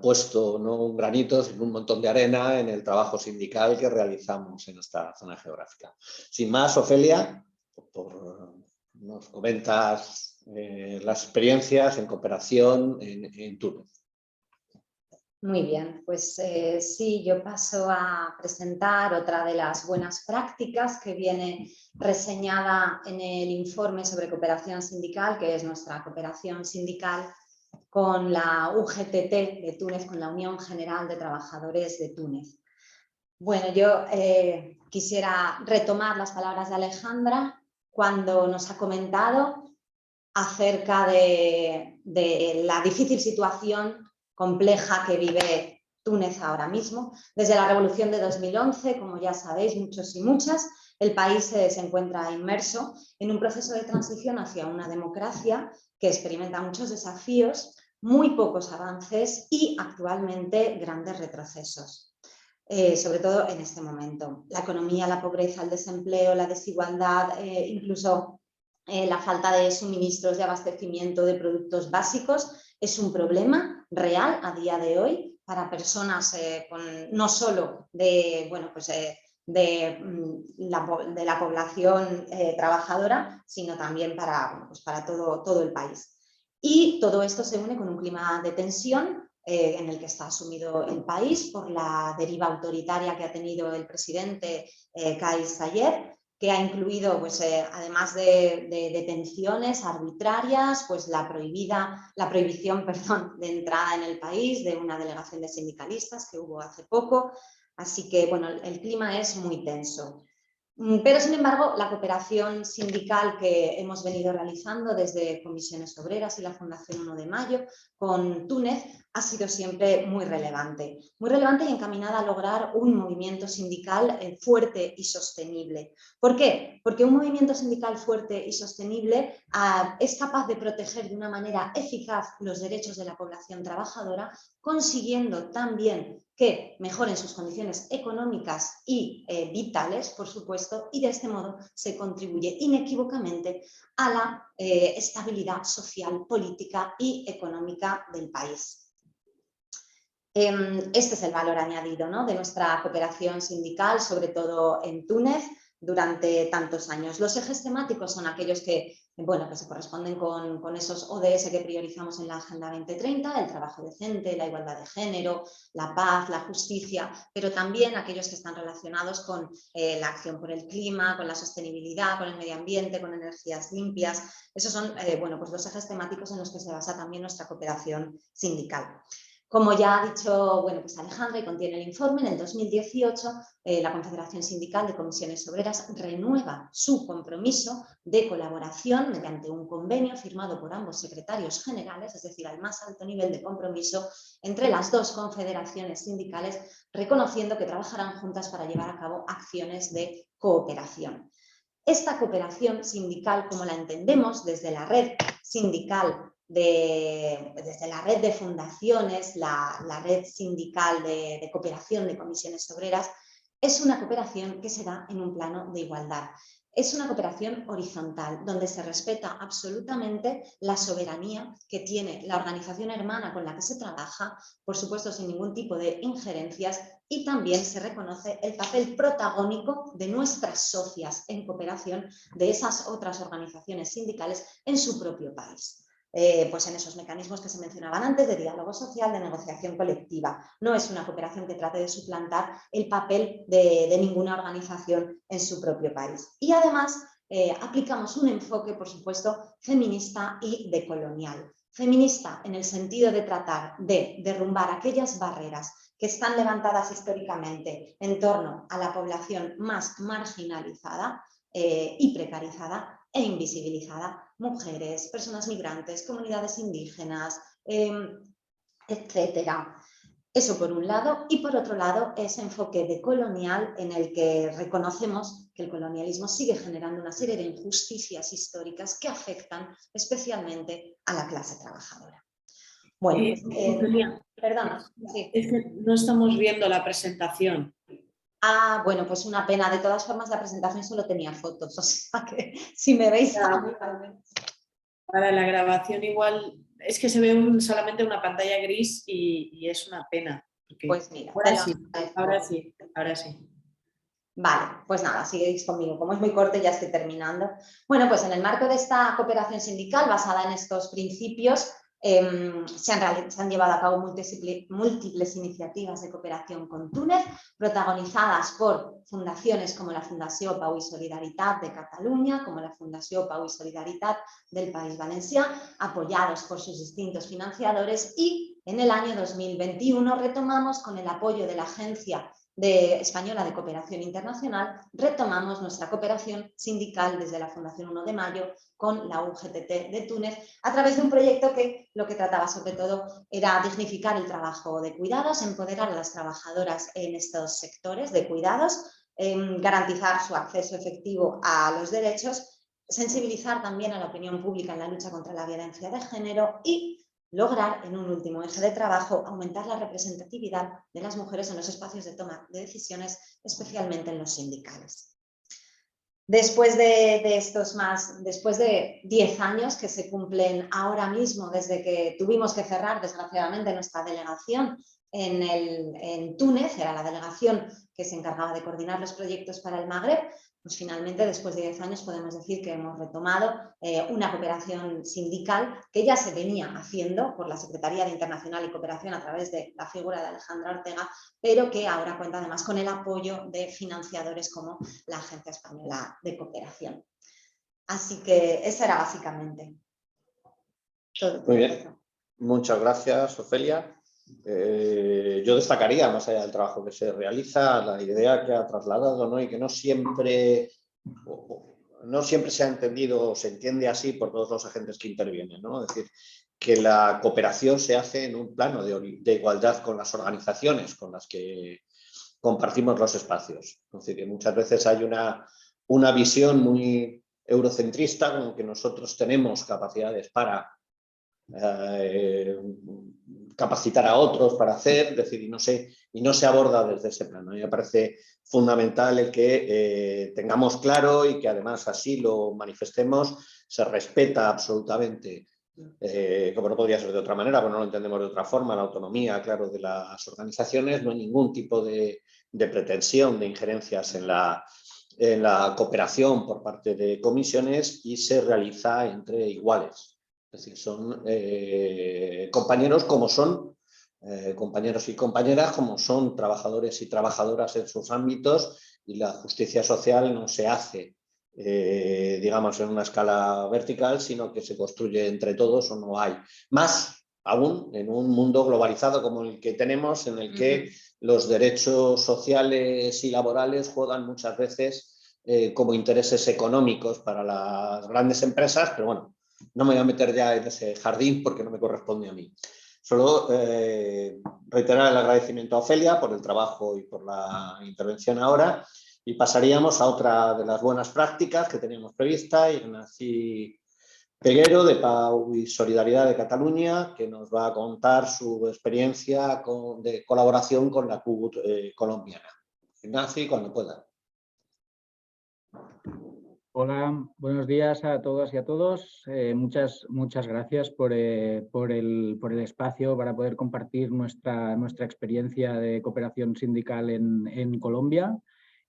puesto no un granito, sino un montón de arena en el trabajo sindical que realizamos en esta zona geográfica. Sin más, Ofelia, nos comentas las experiencias en cooperación en Túnez. Muy bien, pues sí, yo paso a presentar otra de las buenas prácticas que viene reseñada en el informe sobre cooperación sindical, que es nuestra cooperación sindical con la UGTT de Túnez, con la Unión General de Trabajadores de Túnez. Bueno, yo quisiera retomar las palabras de Alejandra cuando nos ha comentado acerca de la difícil situación compleja que vive Túnez ahora mismo. Desde la revolución de 2011, como ya sabéis muchos y muchas, el país se encuentra inmerso en un proceso de transición hacia una democracia que experimenta muchos desafíos, muy pocos avances y actualmente grandes retrocesos. Sobre todo en este momento. La economía, la pobreza, el desempleo, la desigualdad, incluso la falta de suministros de abastecimiento de productos básicos es un problema real a día de hoy para personas no solo de, de la población trabajadora, sino también para todo el país. Y todo esto se une con un clima de tensión en el que está sumido el país por la deriva autoritaria que ha tenido el presidente Kais Saied, que ha incluido, además de detenciones arbitrarias, la prohibición de entrada en el país de una delegación de sindicalistas que hubo hace poco. Así que bueno, el clima es muy tenso. Pero, sin embargo, la cooperación sindical que hemos venido realizando desde Comisiones Obreras y la Fundación 1 de Mayo con Túnez ha sido siempre muy relevante y encaminada a lograr un movimiento sindical fuerte y sostenible. ¿Por qué? Porque un movimiento sindical fuerte y sostenible es capaz de proteger de una manera eficaz los derechos de la población trabajadora, consiguiendo también que mejoren sus condiciones económicas y vitales, por supuesto, y de este modo se contribuye inequívocamente a la estabilidad social, política y económica del país. Este es el valor añadido, ¿no?, de nuestra cooperación sindical, sobre todo en Túnez, durante tantos años. Los ejes temáticos son aquellos que se corresponden con esos ODS que priorizamos en la Agenda 2030, el trabajo decente, la igualdad de género, la paz, la justicia, pero también aquellos que están relacionados con la acción por el clima, con la sostenibilidad, con el medio ambiente, con energías limpias. Esos son los ejes temáticos en los que se basa también nuestra cooperación sindical. Como ya ha dicho Alejandra y contiene el informe, en el 2018 la Confederación Sindical de Comisiones Obreras renueva su compromiso de colaboración mediante un convenio firmado por ambos secretarios generales, es decir, al más alto nivel de compromiso entre las dos confederaciones sindicales, reconociendo que trabajarán juntas para llevar a cabo acciones de cooperación. Esta cooperación sindical, como la entendemos desde la red sindical, desde la red de fundaciones, la red sindical de cooperación de comisiones obreras, es una cooperación que se da en un plano de igualdad. Es una cooperación horizontal, donde se respeta absolutamente la soberanía que tiene la organización hermana con la que se trabaja, por supuesto sin ningún tipo de injerencias, y también se reconoce el papel protagónico de nuestras socias en cooperación de esas otras organizaciones sindicales en su propio país. En esos mecanismos que se mencionaban antes de diálogo social, de negociación colectiva. No es una cooperación que trate de suplantar el papel de ninguna organización en su propio país. Y además aplicamos un enfoque, por supuesto, feminista y decolonial. Feminista en el sentido de tratar de derrumbar aquellas barreras que están levantadas históricamente en torno a la población más marginalizada y precarizada e invisibilizada, mujeres, personas migrantes, comunidades indígenas, etcétera. Eso por un lado, y por otro lado ese enfoque decolonial en el que reconocemos que el colonialismo sigue generando una serie de injusticias históricas que afectan especialmente a la clase trabajadora. Bueno, perdona. Sí. Es que no estamos viendo la presentación. Ah, bueno, pues una pena. De todas formas, la presentación solo tenía fotos, o sea que si me veis... Para la grabación igual es que se ve solamente una pantalla gris y es una pena. Pues mira, ahora sí. Vale, pues nada, seguís conmigo. Como es muy corto, ya estoy terminando. Bueno, pues en el marco de esta cooperación sindical basada en estos principios, se han llevado a cabo múltiples iniciativas de cooperación con Túnez, protagonizadas por fundaciones como la Fundació Pau i Solidaritat de Cataluña, como la Fundació Pau i Solidaritat del País Valencià, apoyados por sus distintos financiadores, y en el año 2021 retomamos con el apoyo de la Agencia Española de Cooperación Internacional, retomamos nuestra cooperación sindical desde la Fundación 1 de Mayo con la UGTT de Túnez a través de un proyecto que lo que trataba sobre todo era dignificar el trabajo de cuidados, empoderar a las trabajadoras en estos sectores de cuidados, garantizar su acceso efectivo a los derechos, sensibilizar también a la opinión pública en la lucha contra la violencia de género y lograr, en un último eje de trabajo, aumentar la representatividad de las mujeres en los espacios de toma de decisiones, especialmente en los sindicales. Después de 10 años que se cumplen ahora mismo desde que tuvimos que cerrar, desgraciadamente, nuestra delegación en Túnez, era la delegación que se encargaba de coordinar los proyectos para el Magreb, pues finalmente, después de 10 años, podemos decir que hemos retomado una cooperación sindical que ya se venía haciendo por la Secretaría de Internacional y Cooperación a través de la figura de Alejandra Ortega, pero que ahora cuenta además con el apoyo de financiadores como la Agencia Española de Cooperación. Así que eso era básicamente todo. Muy bien, muchas gracias, Ofelia. Yo destacaría, más allá del trabajo que se realiza, la idea que ha trasladado, ¿no? Y que no siempre se ha entendido o se entiende así por todos los agentes que intervienen, ¿no? Es decir, que la cooperación se hace en un plano de igualdad con las organizaciones con las que compartimos los espacios. Es decir, que muchas veces hay una visión muy eurocentrista, como que nosotros tenemos capacidades para capacitar a otros para hacer, es decir, y no se aborda desde ese plano. A mí me parece fundamental el que tengamos claro y que además así lo manifestemos, se respeta absolutamente, como no podría ser de otra manera, porque no lo entendemos de otra forma, la autonomía, claro, de las organizaciones, no hay ningún tipo de pretensión de injerencias en la cooperación por parte de comisiones y se realiza entre iguales. Es decir, son compañeros como son compañeros y compañeras, como son trabajadores y trabajadoras en sus ámbitos, y la justicia social no se hace, digamos, en una escala vertical, sino que se construye entre todos o no hay. Más aún en un mundo globalizado como el que tenemos, en el que los derechos sociales y laborales juegan muchas veces como intereses económicos para las grandes empresas, pero bueno, no me voy a meter ya en ese jardín porque no me corresponde a mí. Solo reiterar el agradecimiento a Ofelia por el trabajo y por la intervención ahora, y pasaríamos a otra de las buenas prácticas que teníamos prevista, Ignacy Peguero, de Pau y Solidaridad de Cataluña, que nos va a contar su experiencia de colaboración con la CUT colombiana. Ignacy, cuando pueda. Hola, buenos días a todas y a todos. Muchas gracias por el espacio para poder compartir nuestra experiencia de cooperación sindical en Colombia.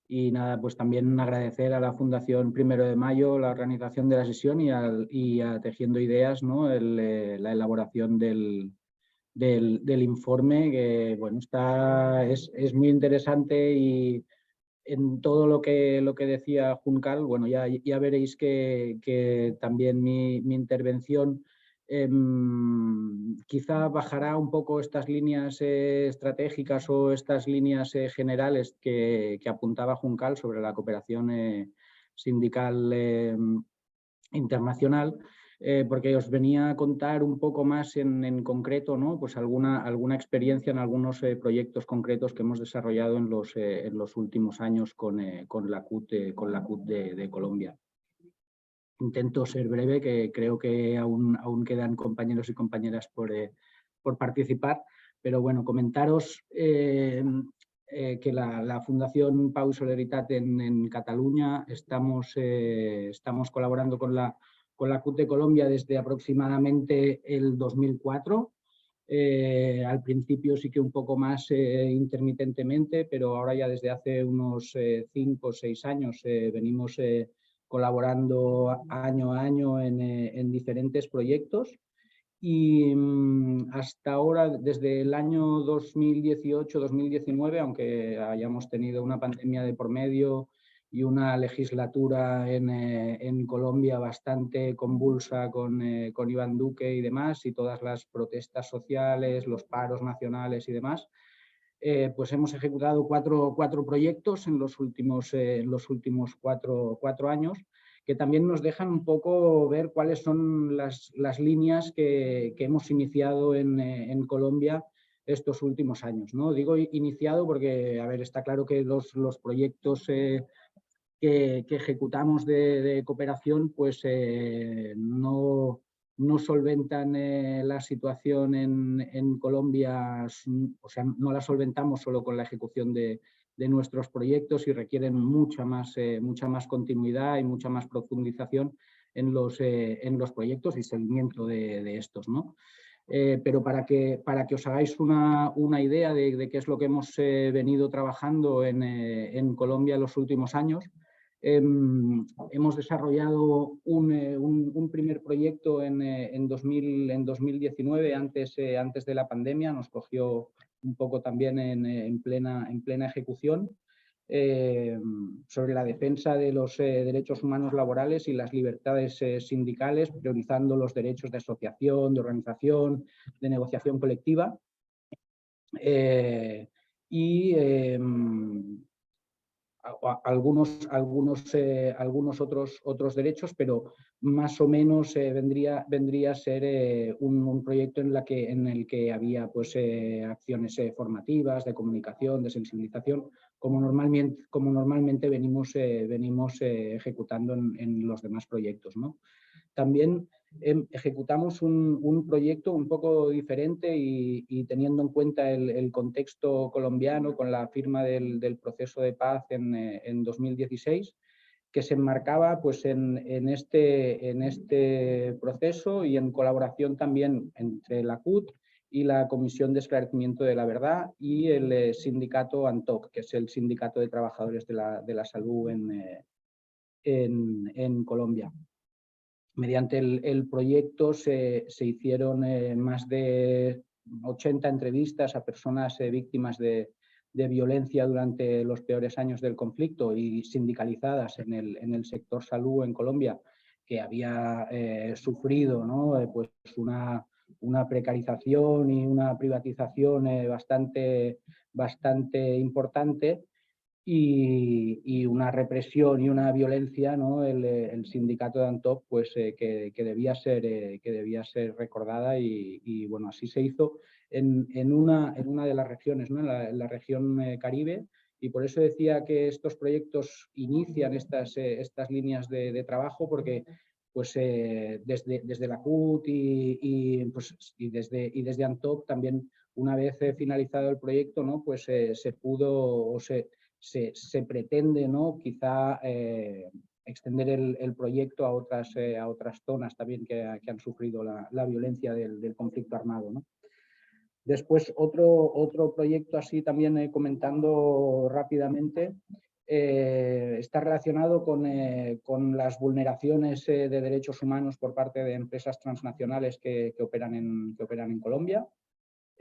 Y nada, pues también agradecer a la Fundación 1 de Mayo la organización de la sesión y a Tejiendo Ideas, ¿no? La elaboración del informe, que bueno, es muy interesante, y en todo lo que decía Juncal, bueno, ya veréis que también mi intervención quizá bajará un poco estas líneas estratégicas o estas líneas generales que apuntaba Juncal sobre la cooperación sindical internacional, porque os venía a contar un poco más en concreto, ¿no? Pues alguna experiencia en algunos proyectos concretos que hemos desarrollado en los últimos años con la CUT de Colombia. Intento ser breve, que creo que aún quedan compañeros y compañeras por participar, pero bueno, comentaros que la Fundación Pau i Solidaritat en Cataluña estamos colaborando con la CUT de Colombia desde aproximadamente el 2004. Al principio sí que un poco más intermitentemente, pero ahora ya desde hace unos 5 o 6 años venimos colaborando año a año en diferentes proyectos. Y hasta ahora, desde el año 2018-2019, aunque hayamos tenido una pandemia de por medio y una legislatura en Colombia bastante convulsa con Iván Duque y demás, y todas las protestas sociales, los paros nacionales y demás, pues hemos ejecutado cuatro proyectos en los últimos 4 años, que también nos dejan un poco ver cuáles son las líneas que hemos iniciado en Colombia estos últimos años, ¿no? Digo iniciado porque, a ver, está claro que los proyectos que ejecutamos de cooperación pues no solventan la situación en Colombia, o sea, no la solventamos solo con la ejecución de nuestros proyectos y requieren mucha más continuidad y mucha más profundización en los proyectos y seguimiento de estos, ¿no? Pero para que os hagáis una idea de qué es lo que hemos venido trabajando en Colombia en los últimos años, hemos desarrollado un primer proyecto en 2019, antes de la pandemia, nos cogió un poco también en plena ejecución, sobre la defensa de los derechos humanos laborales y las libertades sindicales, priorizando los derechos de asociación, de organización, de negociación colectiva. Algunos otros derechos, pero más o menos vendría a ser un proyecto en el que había pues, acciones formativas, de comunicación, de sensibilización, como normalmente venimos ejecutando en los demás proyectos, ¿no? También ejecutamos un proyecto un poco diferente y teniendo en cuenta el contexto colombiano con la firma del proceso de paz en 2016, que se enmarcaba pues, en este proceso y en colaboración también entre la CUT y la Comisión de Esclarecimiento de la Verdad y el sindicato ANTOC, que es el Sindicato de Trabajadores de la Salud en Colombia. Mediante el proyecto se hicieron más de 80 entrevistas a personas víctimas de violencia durante los peores años del conflicto y sindicalizadas en el sector salud en Colombia, que había sufrido, ¿no? Pues una precarización y una privatización bastante importante. Y una represión y una violencia, ¿no? El sindicato de ANTOC pues, que debía ser recordada y bueno, así se hizo en una de las regiones, ¿no? en la región Caribe, y por eso decía que estos proyectos inician estas líneas de trabajo, porque pues, desde la CUT y desde ANTOC también, una vez finalizado el proyecto, ¿no? Pues se pudo o se pretende, ¿no? Quizá extender el proyecto a otras zonas también que han sufrido la violencia del conflicto armado, ¿no? Después, otro proyecto así también comentando rápidamente, está relacionado con las vulneraciones de derechos humanos por parte de empresas transnacionales que operan en Colombia.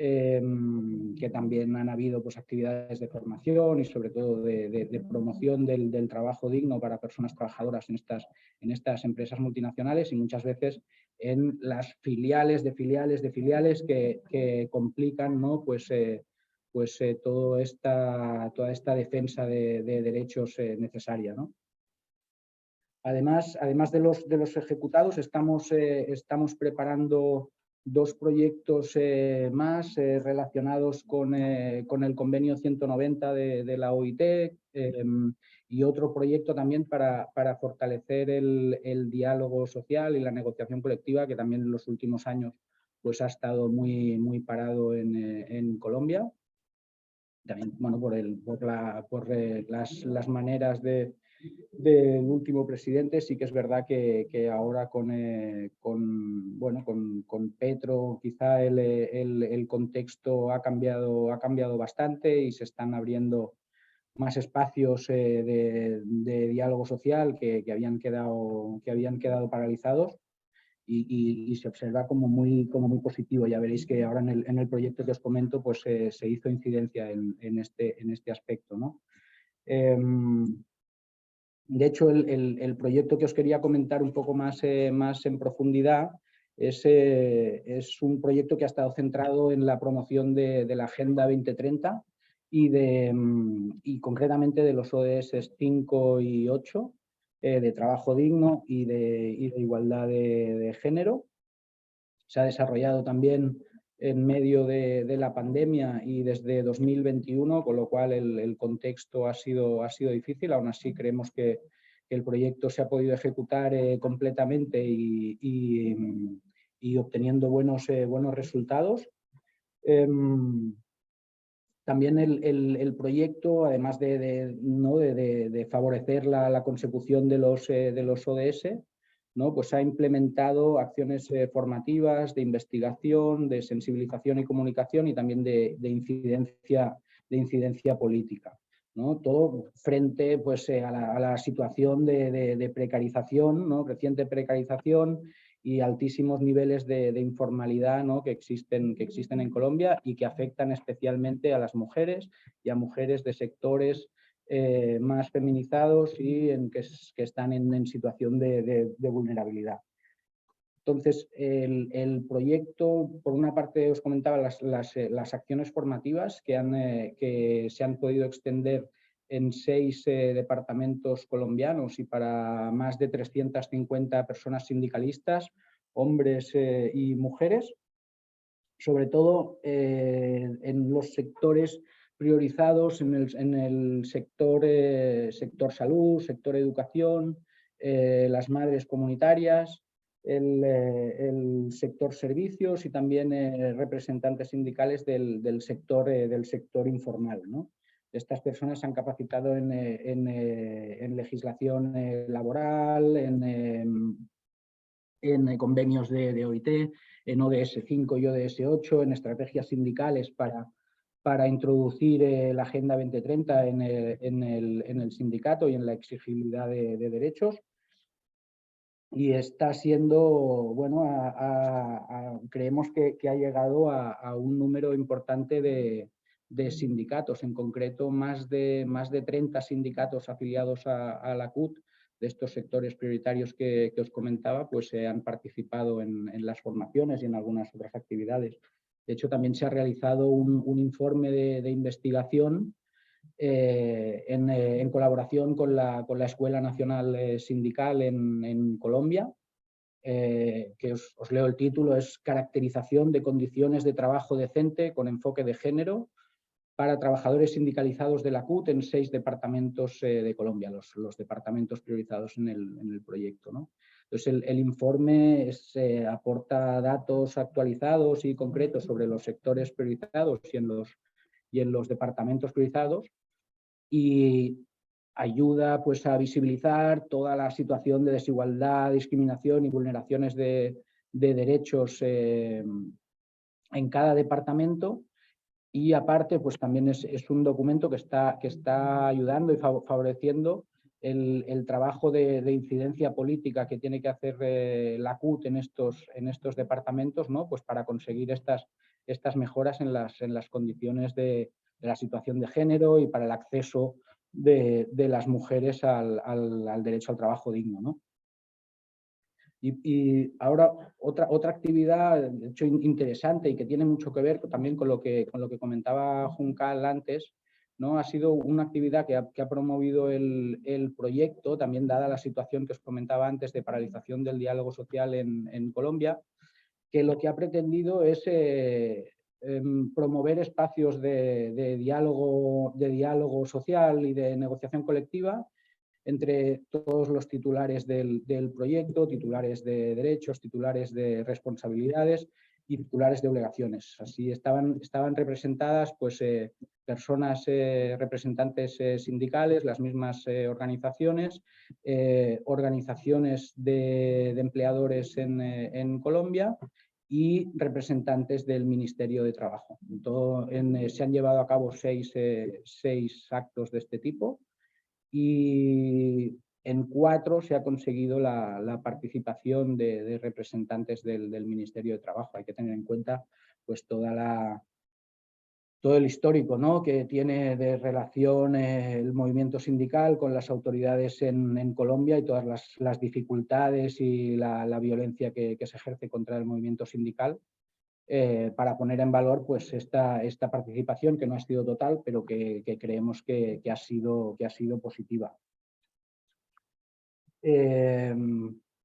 Que también han habido pues, actividades de formación y sobre todo de promoción del trabajo digno para personas trabajadoras en estas empresas multinacionales, y muchas veces en las filiales de filiales que complican, ¿no? pues toda esta defensa de derechos necesaria, ¿no? Además de los ejecutados, estamos preparando 2 proyectos más relacionados con el convenio 190 de la OIT, y otro proyecto también para fortalecer el diálogo social y la negociación colectiva, que también en los últimos años pues, ha estado muy parado en Colombia. También, bueno, por las maneras del último presidente. Sí que es verdad que ahora con Petro quizá el contexto ha cambiado bastante y se están abriendo más espacios de diálogo social que habían quedado paralizados, y se observa como muy positivo. Ya veréis que ahora en el proyecto que os comento pues se hizo incidencia en este aspecto, ¿no? De hecho, el proyecto que os quería comentar un poco más en profundidad es un proyecto que ha estado centrado en la promoción de la Agenda 2030 y concretamente de los ODS 5 y 8, de trabajo digno y de igualdad de género. Se ha desarrollado también en medio de la pandemia y desde 2021, con lo cual el contexto ha sido difícil. Aún así, creemos que el proyecto se ha podido ejecutar completamente y obteniendo buenos resultados. También el proyecto, además de favorecer la consecución de los ODS, ¿no? Pues ha implementado acciones formativas, de investigación, de sensibilización y comunicación y también de incidencia política, ¿no? Todo frente pues, a la situación de precarización, ¿no? Creciente precarización y altísimos niveles de informalidad, ¿no? que existen en Colombia y que afectan especialmente a las mujeres y a mujeres de sectores más feminizados y que están en situación de vulnerabilidad. Entonces, el proyecto, por una parte, os comentaba las acciones formativas que se han podido extender en 6 departamentos colombianos y para más de 350 personas sindicalistas, hombres y mujeres, sobre todo en los sectores priorizados, en el sector salud, sector educación, las madres comunitarias, el sector servicios y también representantes sindicales del sector informal, ¿no? Estas personas se han capacitado en legislación laboral, en convenios de OIT, en ODS 5 y ODS 8, en estrategias sindicales para introducir la Agenda 2030 en el sindicato y en la exigibilidad de derechos. Y está siendo, bueno, creemos que ha llegado a un número importante de sindicatos, en concreto más de 30 sindicatos afiliados a la CUT, de estos sectores prioritarios que os comentaba, pues han participado en las formaciones y en algunas otras actividades. De hecho, también se ha realizado un informe de investigación en colaboración con la Escuela Nacional Sindical en Colombia, que os leo el título, es Caracterización de condiciones de trabajo decente con enfoque de género para trabajadores sindicalizados de la CUT en 6 departamentos de Colombia, los departamentos priorizados en el proyecto, ¿no? Entonces, el informe aporta datos actualizados y concretos sobre los sectores priorizados y en los departamentos priorizados, y ayuda pues, a visibilizar toda la situación de desigualdad, discriminación y vulneraciones de derechos en cada departamento. Y aparte, pues también es un documento que está ayudando y favoreciendo el trabajo de incidencia política que tiene que hacer la CUT en estos departamentos, ¿no? Pues para conseguir estas mejoras en las condiciones de la situación de género y para el acceso de las mujeres al derecho al trabajo digno, ¿no? Y ahora otra actividad, de hecho, interesante y que tiene mucho que ver también con lo que comentaba Juncal antes, ¿no? Ha sido una actividad que ha promovido el proyecto, también dada la situación que os comentaba antes de paralización del diálogo social en Colombia, que lo que ha pretendido es promover espacios de diálogo social y de negociación colectiva entre todos los titulares del proyecto, titulares de derechos, titulares de responsabilidades y titulares de obligaciones. Así estaban representadas pues, personas representantes sindicales, las mismas organizaciones, organizaciones de empleadores en Colombia y representantes del Ministerio de Trabajo. Se han llevado a cabo 6 actos de este tipo, y en 4 se ha conseguido la participación de representantes del Ministerio de Trabajo. Hay que tener en cuenta pues, todo el histórico, ¿no? que tiene de relación el movimiento sindical con las autoridades en Colombia y todas las dificultades y la violencia que se ejerce contra el movimiento sindical. para poner en valor pues, esta participación, que no ha sido total, pero que creemos que ha sido positiva.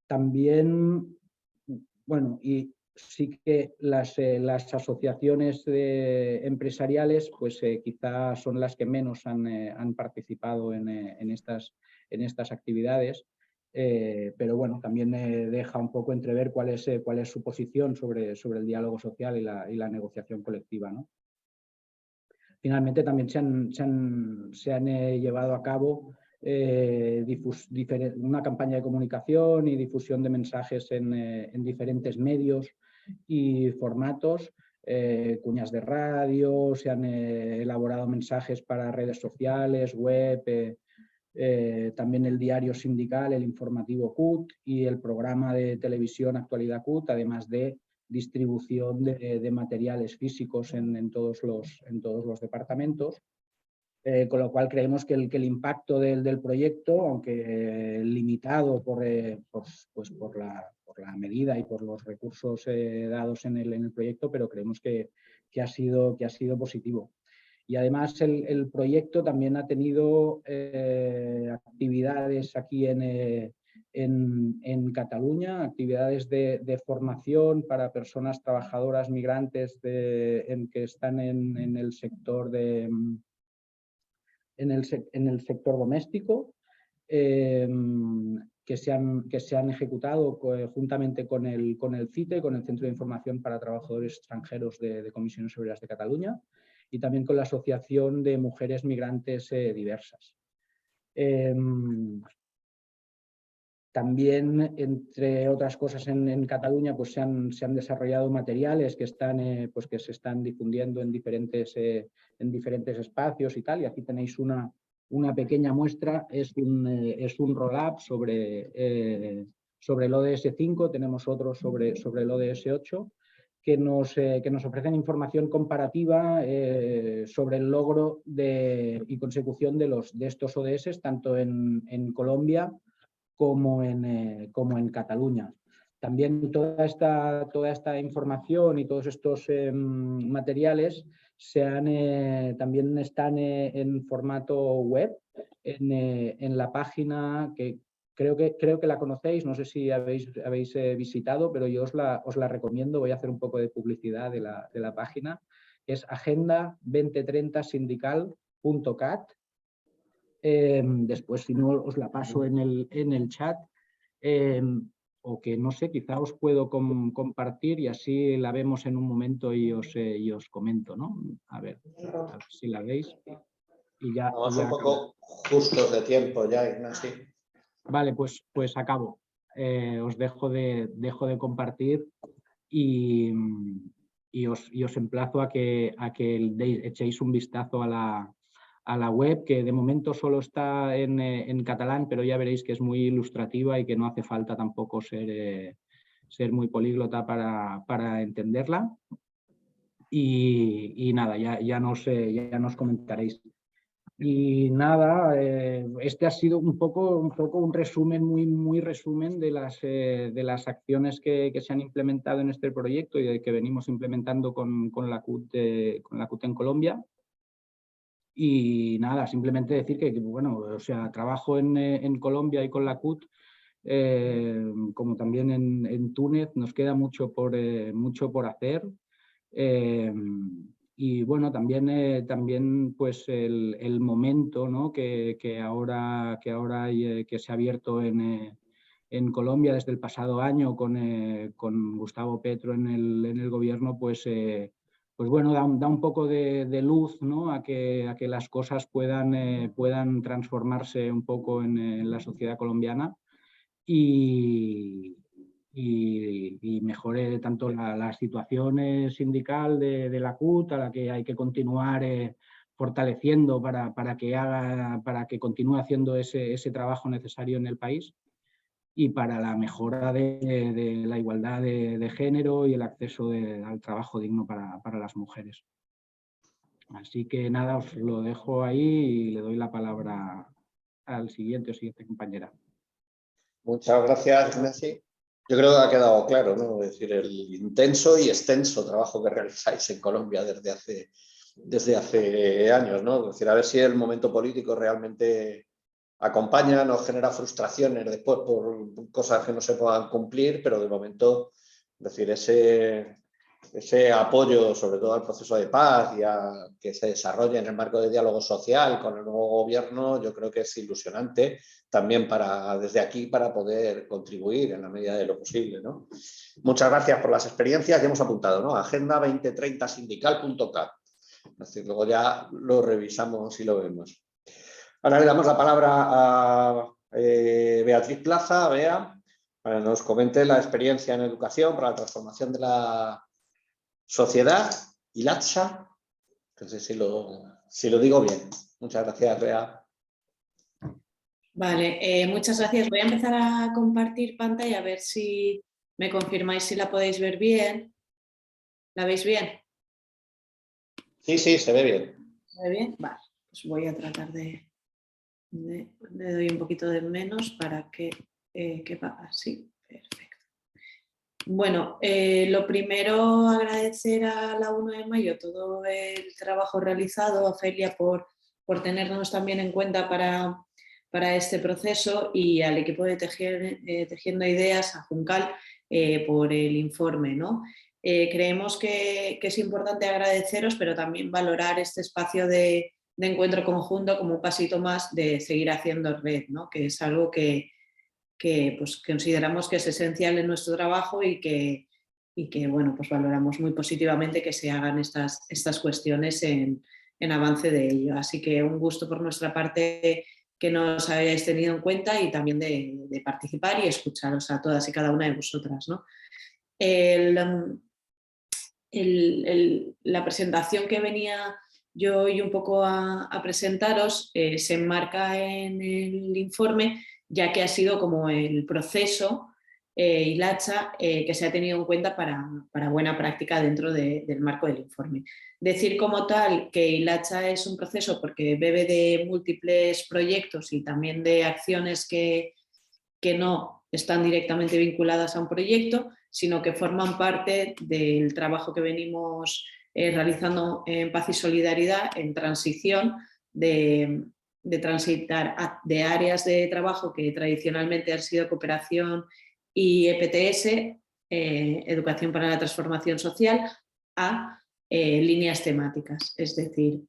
También, bueno, y sí que las asociaciones empresariales pues quizá son las que menos han participado en estas actividades, pero bueno, también deja un poco entrever cuál es su posición sobre el diálogo social y la negociación colectiva, ¿no? Finalmente también se han llevado a cabo una campaña de comunicación y difusión de mensajes en diferentes medios y formatos, cuñas de radio, se han elaborado mensajes para redes sociales, web, también el diario sindical, el informativo CUT y el programa de televisión Actualidad CUT, además de distribución de materiales físicos en todos los departamentos. Con lo cual creemos que el impacto del proyecto, aunque limitado por la medida y por los recursos dados en el proyecto, pero creemos que ha sido positivo. Y además el proyecto también ha tenido actividades aquí en Cataluña, actividades de formación para personas trabajadoras migrantes que están en el sector doméstico, que se han ejecutado juntamente con el CITE, con el Centro de Información para Trabajadores Extranjeros de Comisiones Obreras de Cataluña, y también con la Asociación de Mujeres Migrantes Diversas. También, entre otras cosas, en Cataluña pues se han desarrollado materiales que se están difundiendo en diferentes espacios y tal, y aquí tenéis una pequeña muestra, es un roll-up sobre el ODS 5, tenemos otro sobre el ODS 8, que nos ofrecen información comparativa sobre el logro y consecución de estos ODS, tanto en Colombia como en Cataluña. También toda esta información y todos estos materiales también están en formato web, en la página que creo que la conocéis, no sé si habéis visitado, pero yo os la recomiendo, voy a hacer un poco de publicidad de la página. Es agenda2030sindical.cat. Después, si no, os la paso en el chat, o que no sé, quizá os puedo compartir y así la vemos en un momento y os comento, ¿no? A ver si la veis. Y ya, vamos un poco justos de tiempo ya, Ignacio. Vale, pues acabo. Os dejo de compartir y os emplazo a que echéis un vistazo a la web, que de momento solo está en catalán, pero ya veréis que es muy ilustrativa y que no hace falta tampoco ser muy políglota para entenderla. Y nada, ya nos comentaréis. Y nada, este ha sido un poco un resumen, muy resumen de las acciones que se han implementado en este proyecto y que venimos implementando con la CUT en Colombia. Y nada, simplemente decir que bueno, o sea, trabajo en Colombia y con la CUT, como también en Túnez, nos queda mucho por hacer. Y bueno, también pues el momento, ¿no? que ahora que se ha abierto en Colombia desde el pasado año con Gustavo Petro en el gobierno, pues bueno, da un poco de luz, ¿no? a que las cosas puedan transformarse un poco en la sociedad colombiana y mejore tanto la situación sindical de la CUT, a la que hay que continuar fortaleciendo para que continúe haciendo ese trabajo necesario en el país, y para la mejora de la igualdad de género y el acceso al trabajo digno para las mujeres. Así que nada, os lo dejo ahí y le doy la palabra al siguiente compañera. Muchas gracias, Messi. Yo creo que ha quedado claro, ¿no? Es decir, el intenso y extenso trabajo que realizáis en Colombia desde hace años, ¿no? Es decir, a ver si el momento político realmente acompaña, nos genera frustraciones después por cosas que no se puedan cumplir, pero de momento, es decir, ese apoyo sobre todo al proceso de paz y a que se desarrolle en el marco de diálogo social con el nuevo gobierno, yo creo que es ilusionante también desde aquí para poder contribuir en la medida de lo posible, ¿no? Muchas gracias por las experiencias. Ya hemos apuntado, ¿no? Agenda 2030 sindical.cat. Es decir, luego ya lo revisamos y lo vemos. Ahora le damos la palabra a Beatriz Plaza, Bea, para que nos comente la experiencia en educación para la transformación de la sociedad, ILATSA. Entonces, si lo digo bien. Muchas gracias, Bea. Vale, muchas gracias. Voy a empezar a compartir pantalla a ver si me confirmáis si la podéis ver bien. ¿La veis bien? Sí, se ve bien. ¿Se ve bien? Vale, pues voy a tratar le doy un poquito de menos para que quepa así. Perfecto. Bueno, lo primero, agradecer a la 1 de mayo todo el trabajo realizado, a Felia por tenernos también en cuenta para este proceso y al equipo de Tejiendo Ideas, a Juncal, por el informe, ¿no? Creemos que es importante agradeceros, pero también valorar este espacio de encuentro conjunto como un pasito más de seguir haciendo red, ¿no? Que es algo que pues, consideramos que es esencial en nuestro trabajo y que bueno, pues valoramos muy positivamente que se hagan estas cuestiones en avance de ello. Así que un gusto por nuestra parte que nos hayáis tenido en cuenta y también de participar y escucharos a todas y cada una de vosotras, ¿no? La presentación que venía yo hoy un poco a presentaros se enmarca en el informe, ya que ha sido como el proceso ILATSA que se ha tenido en cuenta para buena práctica dentro del marco del informe. Decir como tal que ILATSA es un proceso porque bebe de múltiples proyectos y también de acciones que no están directamente vinculadas a un proyecto, sino que forman parte del trabajo que venimos realizando en Paz y Solidaridad, en transición de transitar de áreas de trabajo que tradicionalmente han sido cooperación y EPTS, Educación para la Transformación Social, a líneas temáticas. Es decir,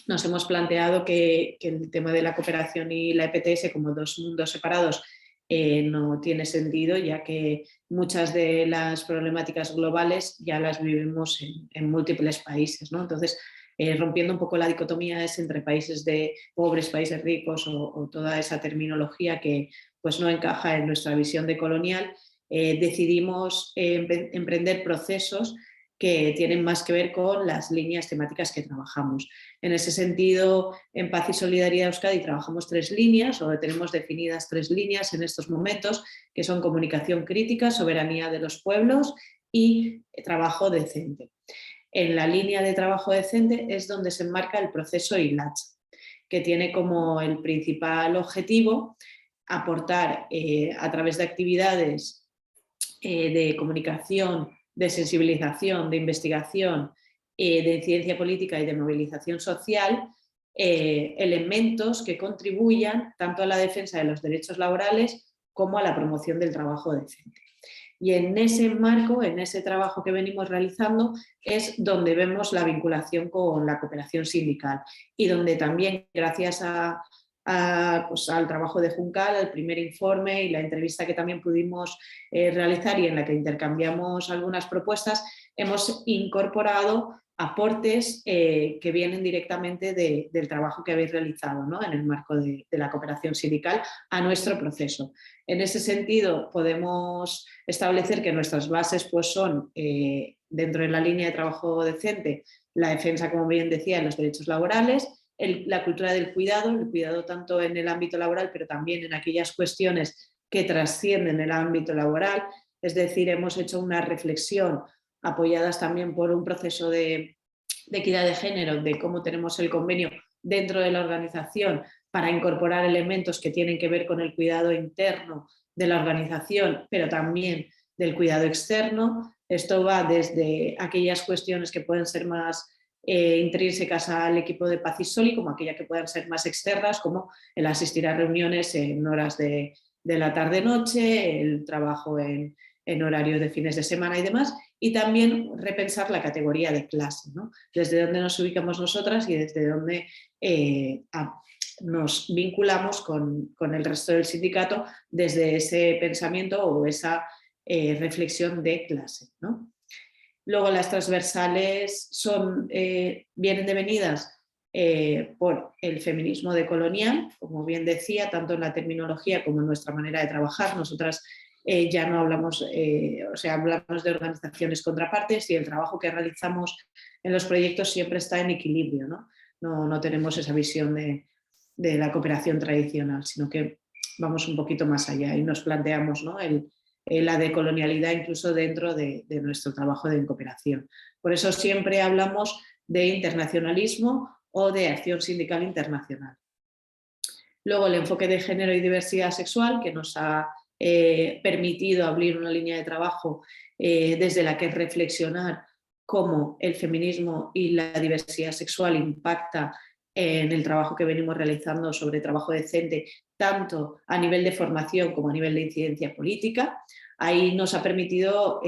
nos hemos planteado que el tema de la cooperación y la EPTS como dos mundos separados no tiene sentido, ya que muchas de las problemáticas globales ya las vivimos en múltiples países, ¿no? Entonces, rompiendo un poco la dicotomía es entre países de pobres, países ricos o toda esa terminología que pues, no encaja en nuestra visión de colonial, decidimos emprender procesos que tienen más que ver con las líneas temáticas que trabajamos. En ese sentido, en Paz y Solidaridad Euskadi trabajamos 3 líneas, o tenemos definidas 3 líneas en estos momentos, que son comunicación crítica, soberanía de los pueblos y trabajo decente. En la línea de trabajo decente es donde se enmarca el proceso ILATSA, que tiene como el principal objetivo aportar a través de actividades de comunicación, de sensibilización, de investigación, de incidencia política y de movilización social, elementos que contribuyan tanto a la defensa de los derechos laborales como a la promoción del trabajo decente. Y en ese marco, en ese trabajo que venimos realizando, es donde vemos la vinculación con la cooperación sindical y donde también, gracias pues al trabajo de Juncal, al primer informe y la entrevista que también pudimos realizar y en la que intercambiamos algunas propuestas, hemos incorporado aportes que vienen directamente del trabajo que habéis realizado, ¿no? En el marco de la cooperación sindical a nuestro proceso. En ese sentido, podemos establecer que nuestras bases pues, son, dentro de la línea de trabajo decente, la defensa, como bien decía, de los derechos laborales, la cultura del cuidado, el cuidado tanto en el ámbito laboral, pero también en aquellas cuestiones que trascienden el ámbito laboral. Es decir, hemos hecho una reflexión apoyadas también por un proceso de equidad de género, de cómo tenemos el convenio dentro de la organización para incorporar elementos que tienen que ver con el cuidado interno de la organización, pero también del cuidado externo. Esto va desde aquellas cuestiones que pueden ser más intrínsecas al equipo de Paz y Soli, como aquellas que puedan ser más externas, como el asistir a reuniones en horas de la tarde-noche, el trabajo en horario de fines de semana y demás, y también repensar la categoría de clase, ¿no? Desde dónde nos ubicamos nosotras y desde dónde nos vinculamos con el resto del sindicato desde ese pensamiento o esa reflexión de clase, ¿no? Luego las transversales vienen devenidas por el feminismo decolonial, como bien decía, tanto en la terminología como en nuestra manera de trabajar. Nosotras ya no hablamos, hablamos de organizaciones contrapartes y el trabajo que realizamos en los proyectos siempre está en equilibrio, ¿no? No tenemos esa visión de la cooperación tradicional, sino que vamos un poquito más allá y nos planteamos, ¿no?, la decolonialidad incluso dentro de nuestro trabajo de cooperación. Por eso siempre hablamos de internacionalismo o de acción sindical internacional. Luego el enfoque de género y diversidad sexual, que nos ha permitido abrir una línea de trabajo desde la que reflexionar cómo el feminismo y la diversidad sexual impacta en el trabajo que venimos realizando sobre trabajo decente, tanto a nivel de formación como a nivel de incidencia política. Ahí nos ha permitido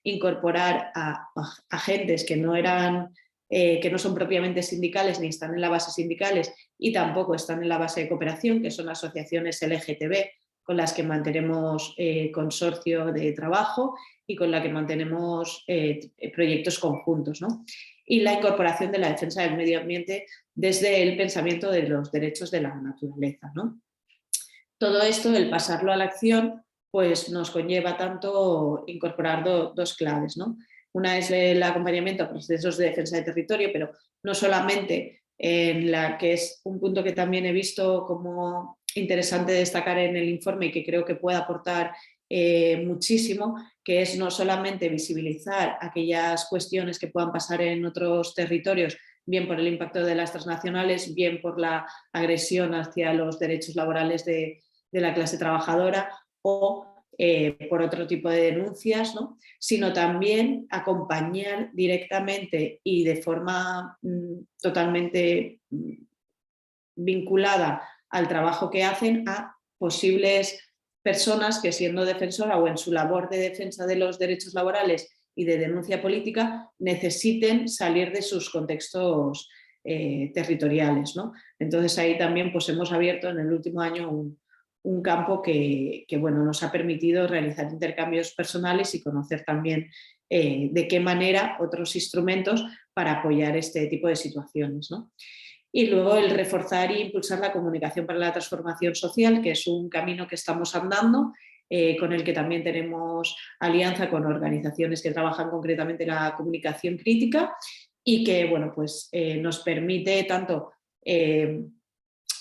incorporar a agentes que no son propiamente sindicales ni están en la base sindicales y tampoco están en la base de cooperación, que son asociaciones LGTB con las que mantenemos consorcio de trabajo y con la que mantenemos proyectos conjuntos, ¿no? Y la incorporación de la defensa del medio ambiente desde el pensamiento de los derechos de la naturaleza, ¿no? Todo esto, el pasarlo a la acción, pues nos conlleva tanto incorporar dos claves, ¿no? Una es el acompañamiento a procesos de defensa de territorio, pero no solamente en la que es un punto que también he visto como interesante destacar en el informe y que creo que puede aportar muchísimo, que es no solamente visibilizar aquellas cuestiones que puedan pasar en otros territorios, bien por el impacto de las transnacionales, bien por la agresión hacia los derechos laborales de la clase trabajadora o por otro tipo de denuncias, ¿no?, sino también acompañar directamente y de forma totalmente vinculada al trabajo que hacen a posibles personas que, siendo defensora o en su labor de defensa de los derechos laborales y de denuncia política, necesiten salir de sus contextos territoriales, ¿no? Entonces ahí también pues, hemos abierto en el último año un campo que bueno, nos ha permitido realizar intercambios personales y conocer también de qué manera otros instrumentos para apoyar este tipo de situaciones, ¿no? Y luego el reforzar e impulsar la comunicación para la transformación social, que es un camino que estamos andando, con el que también tenemos alianza con organizaciones que trabajan concretamente la comunicación crítica y que bueno, pues, nos permite tanto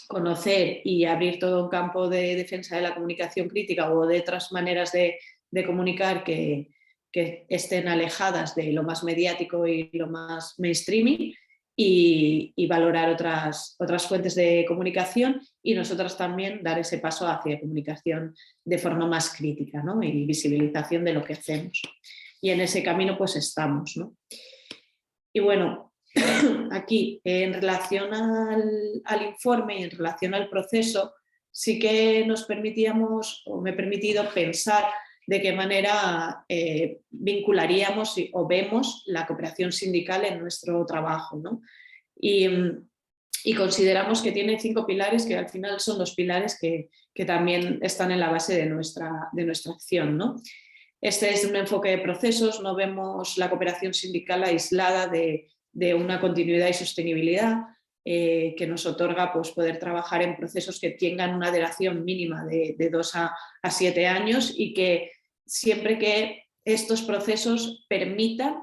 conocer y abrir todo un campo de defensa de la comunicación crítica o de otras maneras de comunicar que estén alejadas de lo más mediático y lo más mainstreaming, y valorar otras fuentes de comunicación y nosotras también dar ese paso hacia comunicación de forma más crítica, ¿no?, y visibilización de lo que hacemos. Y en ese camino pues estamos, ¿no? Y bueno, aquí en relación al informe y en relación al proceso, sí que nos permitíamos, o me he permitido pensar de qué manera vincularíamos o vemos la cooperación sindical en nuestro trabajo, ¿no? Y consideramos que tiene 5 pilares que al final son los pilares que también están en la base de nuestra acción, ¿no? Este es un enfoque de procesos, no vemos la cooperación sindical aislada de una continuidad y sostenibilidad que nos otorga pues, poder trabajar en procesos que tengan una duración mínima de 2 a 7 años y que siempre que estos procesos permitan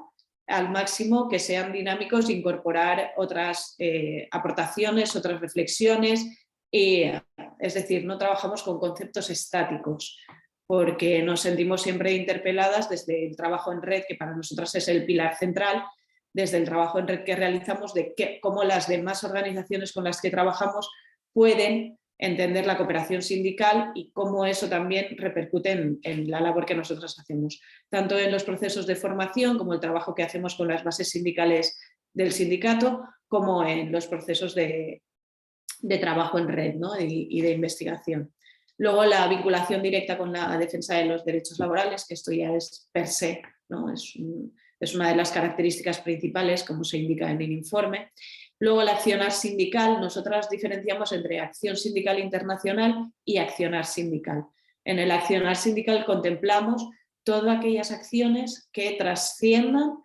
al máximo que sean dinámicos, incorporar otras aportaciones, otras reflexiones, es decir, no trabajamos con conceptos estáticos porque nos sentimos siempre interpeladas desde el trabajo en red, que para nosotras es el pilar central, desde el trabajo en red que realizamos, de cómo las demás organizaciones con las que trabajamos pueden entender la cooperación sindical y cómo eso también repercute en la labor que nosotros hacemos, tanto en los procesos de formación como el trabajo que hacemos con las bases sindicales del sindicato, como en los procesos de trabajo en red, ¿no? y de investigación. Luego la vinculación directa con la defensa de los derechos laborales, que esto ya es per se, ¿no? Es una de las características principales, como se indica en el informe. Luego el accionar sindical, nosotras diferenciamos entre acción sindical internacional y accionar sindical. En el accionar sindical contemplamos todas aquellas acciones que trasciendan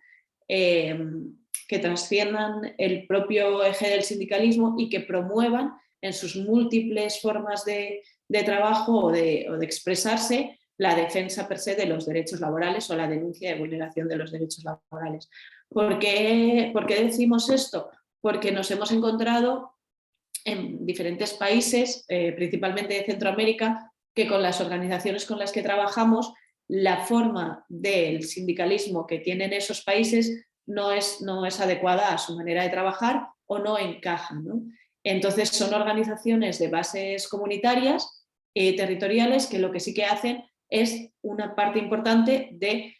el propio eje del sindicalismo y que promuevan en sus múltiples formas de trabajo o de expresarse la defensa per se de los derechos laborales o la denuncia de vulneración de los derechos laborales. ¿Por qué decimos esto? Porque nos hemos encontrado en diferentes países, principalmente de Centroamérica, que con las organizaciones con las que trabajamos, la forma del sindicalismo que tienen esos países no es adecuada a su manera de trabajar o no encaja, ¿no? Entonces son organizaciones de bases comunitarias, territoriales, que lo que sí que hacen es una parte importante de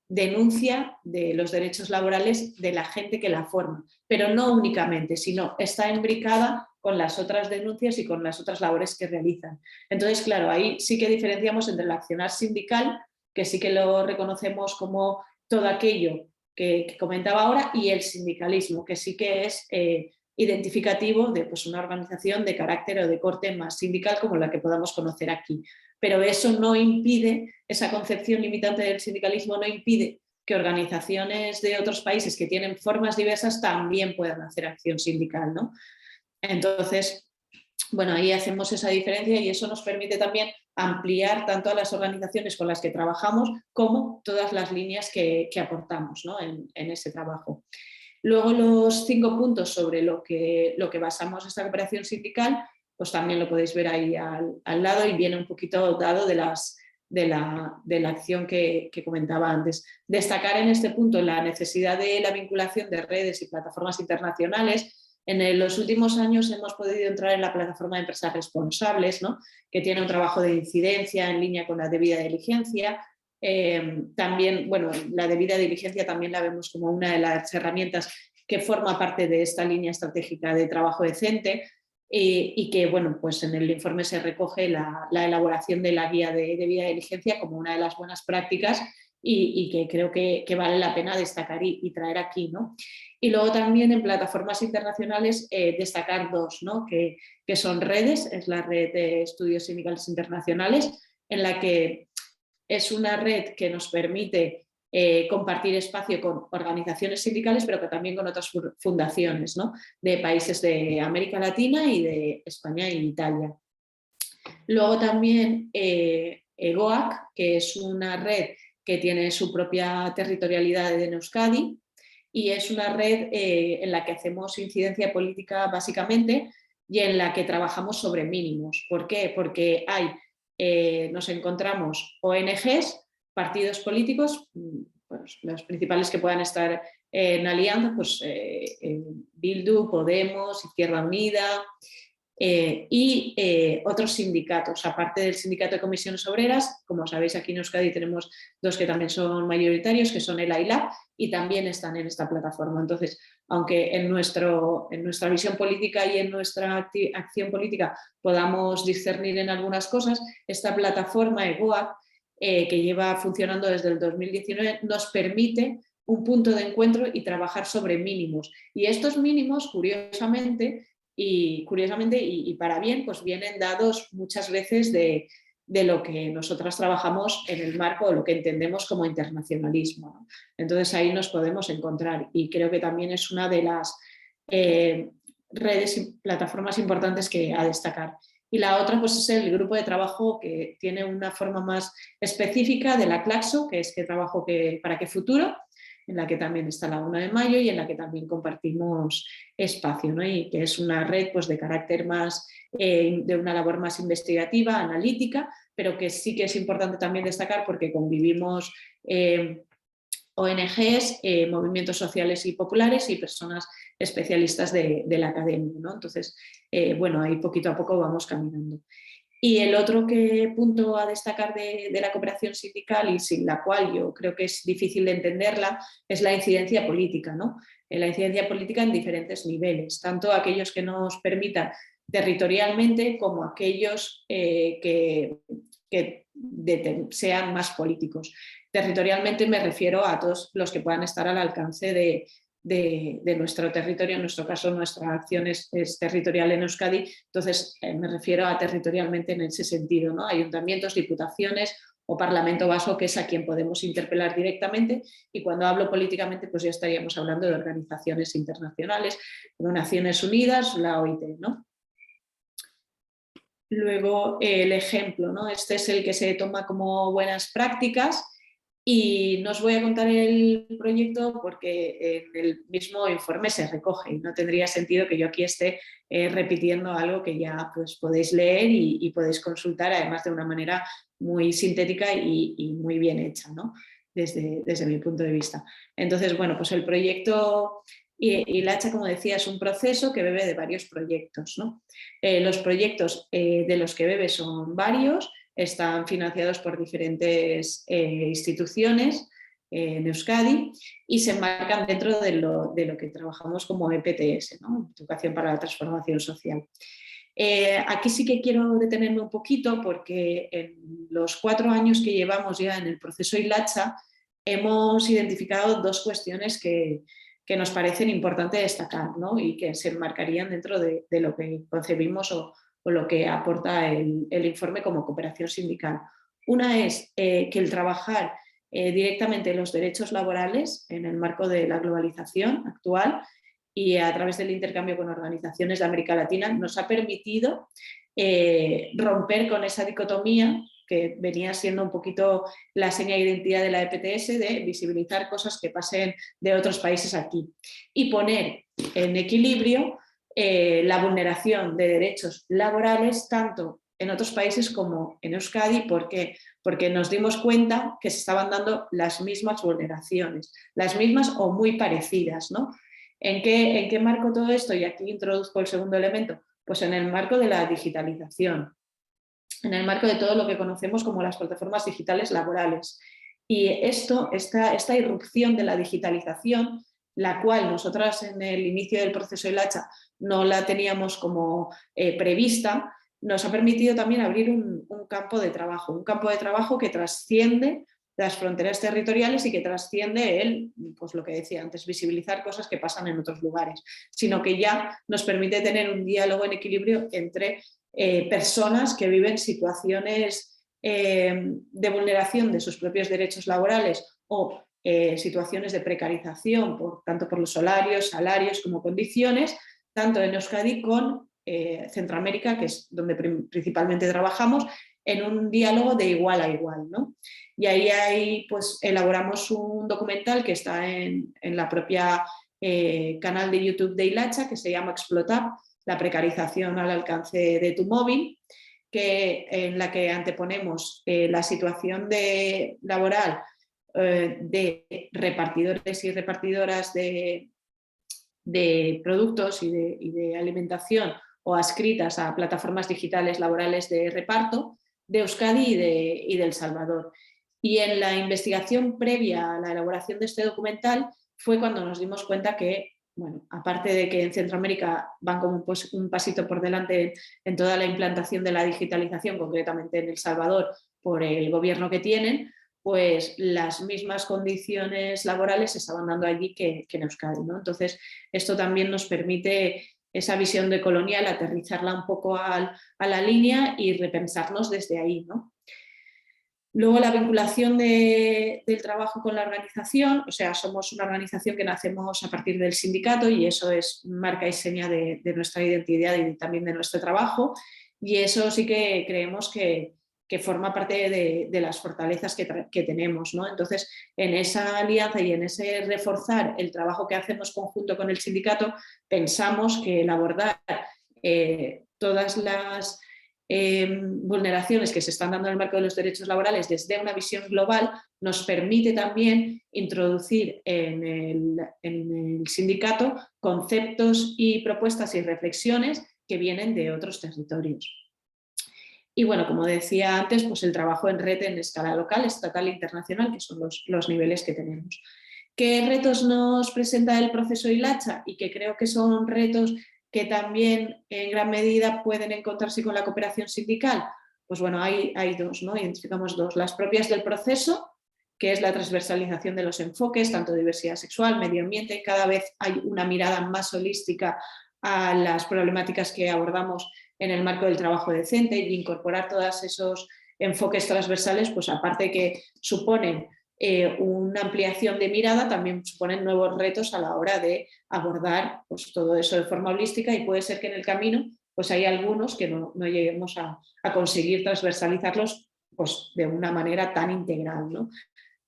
denuncia de los derechos laborales de la gente que la forma, pero no únicamente, sino está imbricada con las otras denuncias y con las otras labores que realizan. Entonces, claro, ahí sí que diferenciamos entre el accionar sindical, que sí que lo reconocemos como todo aquello que comentaba ahora, y el sindicalismo, que sí que es identificativo de pues, una organización de carácter o de corte más sindical como la que podamos conocer aquí. Pero eso no impide, esa concepción limitante del sindicalismo no impide que organizaciones de otros países que tienen formas diversas también puedan hacer acción sindical, ¿no? Entonces, bueno, ahí hacemos esa diferencia y eso nos permite también ampliar tanto a las organizaciones con las que trabajamos como todas las líneas que aportamos, ¿no? en ese trabajo. Luego los 5 puntos sobre lo que basamos esta cooperación sindical, pues también lo podéis ver ahí al lado y viene un poquito dado de la acción que comentaba antes. Destacar en este punto la necesidad de la vinculación de redes y plataformas internacionales. En los últimos años hemos podido entrar en la plataforma de empresas responsables, ¿no? Que tiene un trabajo de incidencia en línea con la debida diligencia. También, bueno, la debida diligencia también la vemos como una de las herramientas que forma parte de esta línea estratégica de trabajo decente y que, bueno, pues en el informe se recoge la elaboración de la guía de debida diligencia como una de las buenas prácticas y que creo que vale la pena destacar y traer aquí, ¿no? Y luego también en plataformas internacionales destacar 2, ¿no? que son redes, es la red de estudios sindicales internacionales, en la que es una red que nos permite compartir espacio con organizaciones sindicales, pero que también con otras fundaciones, ¿no? De países de América Latina y de España e Italia. Luego también EGOAC, que es una red que tiene su propia territorialidad en Euskadi y es una red en la que hacemos incidencia política básicamente y en la que trabajamos sobre mínimos. ¿Por qué? Porque nos encontramos ONGs, partidos políticos, pues, los principales que puedan estar en alianza, pues Bildu, Podemos, Izquierda Unida y otros sindicatos, aparte del sindicato de comisiones obreras. Como sabéis, aquí en Euskadi tenemos 2 que también son mayoritarios, que son el AILAB, y también están en esta plataforma. Entonces, aunque en nuestra visión política y en nuestra acción política podamos discernir en algunas cosas, esta plataforma EGOAC, que lleva funcionando desde el 2019, nos permite un punto de encuentro y trabajar sobre mínimos. Y estos mínimos, curiosamente y para bien, pues vienen dados muchas veces de lo que nosotras trabajamos en el marco de lo que entendemos como internacionalismo, ¿no? Entonces ahí nos podemos encontrar y creo que también es una de las redes y plataformas importantes que a destacar. Y la otra pues es el grupo de trabajo que tiene una forma más específica de la Claxo, que es que trabajo para qué futuro, en la que también está la 1 de mayo y en la que también compartimos espacio, ¿no? Y que es una red pues, de carácter más, de una labor más investigativa, analítica, pero que sí que es importante también destacar porque convivimos ONGs, movimientos sociales y populares y personas especialistas de la academia, ¿no? Entonces, bueno, ahí poquito a poco vamos caminando. Y el otro punto a destacar de la cooperación sindical, y sin la cual yo creo que es difícil de entenderla, es la incidencia política, ¿no? La incidencia política en diferentes niveles, tanto aquellos que nos permitan territorialmente como aquellos que sean más políticos. Territorialmente me refiero a todos los que puedan estar al alcance de nuestro territorio. En nuestro caso, nuestra acción es territorial en Euskadi, entonces me refiero a territorialmente en ese sentido, ¿no? Ayuntamientos, diputaciones o Parlamento Vasco, que es a quien podemos interpelar directamente, y cuando hablo políticamente pues ya estaríamos hablando de organizaciones internacionales, como Naciones Unidas, la OIT, ¿no? Luego el ejemplo, ¿no? Este es el que se toma como buenas prácticas. Y no os voy a contar el proyecto porque en el mismo informe se recoge y no tendría sentido que yo aquí esté repitiendo algo que ya pues, podéis leer y podéis consultar, además de una manera muy sintética y muy bien hecha, ¿no? Desde mi punto de vista. Entonces, bueno, pues el proyecto ILATXA, como decía, es un proceso que bebe de varios proyectos, ¿no? Los proyectos de los que bebe son varios. Están financiados por diferentes instituciones en Euskadi y se enmarcan dentro de lo que trabajamos como EPTS, ¿no? Educación para la Transformación Social. Aquí sí que quiero detenerme un poquito porque en los 4 años que llevamos ya en el proceso ILATXA hemos identificado 2 cuestiones que nos parecen importantes destacar, ¿no? Y que se enmarcarían dentro de lo que concebimos o lo que aporta el informe como cooperación sindical. Una es que el trabajar directamente los derechos laborales en el marco de la globalización actual y a través del intercambio con organizaciones de América Latina nos ha permitido romper con esa dicotomía que venía siendo un poquito la seña de identidad de la EPTS, de visibilizar cosas que pasen de otros países aquí y poner en equilibrio la vulneración de derechos laborales tanto en otros países como en Euskadi. ¿Por qué? Porque nos dimos cuenta que se estaban dando las mismas vulneraciones, las mismas o muy parecidas, ¿no? ¿En qué marco todo esto? Y aquí introduzco el segundo elemento, pues en el marco de la digitalización, en el marco de todo lo que conocemos como las plataformas digitales laborales. Y esta irrupción de la digitalización, la cual nosotras en el inicio del proceso ILATXA no la teníamos como prevista, nos ha permitido también abrir un campo de trabajo que trasciende las fronteras territoriales y que trasciende pues lo que decía antes, visibilizar cosas que pasan en otros lugares, sino que ya nos permite tener un diálogo en equilibrio entre personas que viven situaciones de vulneración de sus propios derechos laborales o situaciones de precarización, tanto por los salarios como condiciones, tanto en Euskadi con Centroamérica, que es donde principalmente trabajamos, en un diálogo de igual a igual, ¿no? Y ahí pues, elaboramos un documental que está en la propia canal de YouTube de ILATXA, que se llama Explotar, la precarización al alcance de tu móvil, en la que anteponemos la situación laboral de repartidores y repartidoras de productos y de alimentación o adscritas a plataformas digitales laborales de reparto de Euskadi y de El Salvador. Y en la investigación previa a la elaboración de este documental fue cuando nos dimos cuenta que, bueno, aparte de que en Centroamérica van como un pasito por delante en toda la implantación de la digitalización, concretamente en El Salvador, por el gobierno que tienen, pues las mismas condiciones laborales se estaban dando allí que en Euskadi, ¿no? Entonces, esto también nos permite esa visión de colonial, aterrizarla un poco a la línea y repensarnos desde ahí, ¿no? Luego la vinculación del trabajo con la organización, o sea, somos una organización que nacemos a partir del sindicato y eso es marca y seña de nuestra identidad y también de nuestro trabajo, y eso sí que creemos que forma parte de las fortalezas que tenemos, ¿no? Entonces, en esa alianza y en ese reforzar el trabajo que hacemos conjunto con el sindicato, pensamos que el abordar todas las vulneraciones que se están dando en el marco de los derechos laborales desde una visión global, nos permite también introducir en el sindicato conceptos y propuestas y reflexiones que vienen de otros territorios. Y bueno, como decía antes, pues el trabajo en red en escala local, estatal e internacional, que son los niveles que tenemos. ¿Qué retos nos presenta el proceso ILATXA? Y que creo que son retos que también en gran medida pueden encontrarse con la cooperación sindical. Pues bueno, hay dos, ¿no? Identificamos dos. Las propias del proceso, que es la transversalización de los enfoques, tanto diversidad sexual, medio ambiente. Cada vez hay una mirada más holística a las problemáticas que abordamos en el marco del trabajo decente, y incorporar todos esos enfoques transversales, pues aparte que suponen una ampliación de mirada, también suponen nuevos retos a la hora de abordar pues, todo eso de forma holística, y puede ser que en el camino pues hay algunos que no lleguemos a conseguir transversalizarlos pues, de una manera tan integral, ¿no?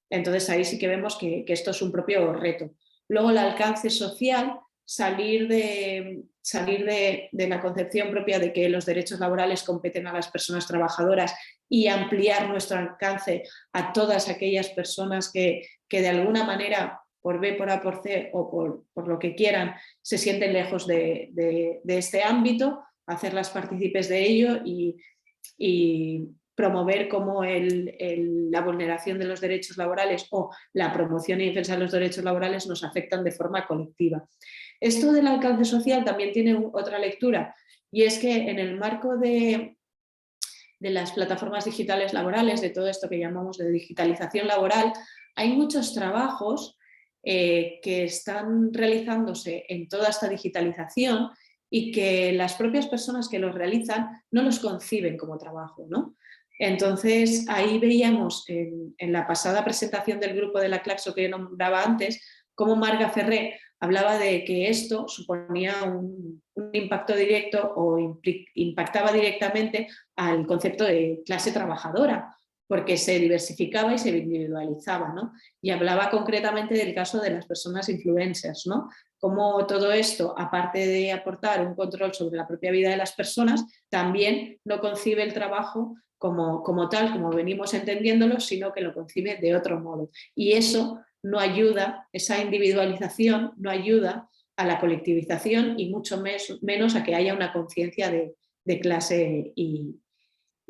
Entonces ahí sí que vemos que esto es un propio reto. Luego el alcance social, salir de la concepción propia de que los derechos laborales competen a las personas trabajadoras y ampliar nuestro alcance a todas aquellas personas que de alguna manera, por B, por A, por C o por lo que quieran, se sienten lejos de este ámbito, hacerlas partícipes de ello y promover cómo la vulneración de los derechos laborales o la promoción y defensa de los derechos laborales nos afectan de forma colectiva. Esto del alcance social también tiene otra lectura, y es que en el marco de las plataformas digitales laborales, de todo esto que llamamos de digitalización laboral, hay muchos trabajos que están realizándose en toda esta digitalización y que las propias personas que los realizan no los conciben como trabajo, ¿no? Entonces, ahí veíamos en la pasada presentación del grupo de la Claxo que yo nombraba antes, cómo Marga Ferré hablaba de que esto suponía un impacto directo o impactaba directamente al concepto de clase trabajadora, porque se diversificaba y se individualizaba, ¿no? Y hablaba concretamente del caso de las personas influencers, ¿no? Cómo todo esto, aparte de aportar un control sobre la propia vida de las personas, también no concibe el trabajo como tal, como venimos entendiéndolo, sino que lo concibe de otro modo. Y eso no ayuda, esa individualización no ayuda a la colectivización y mucho menos a que haya una conciencia de clase y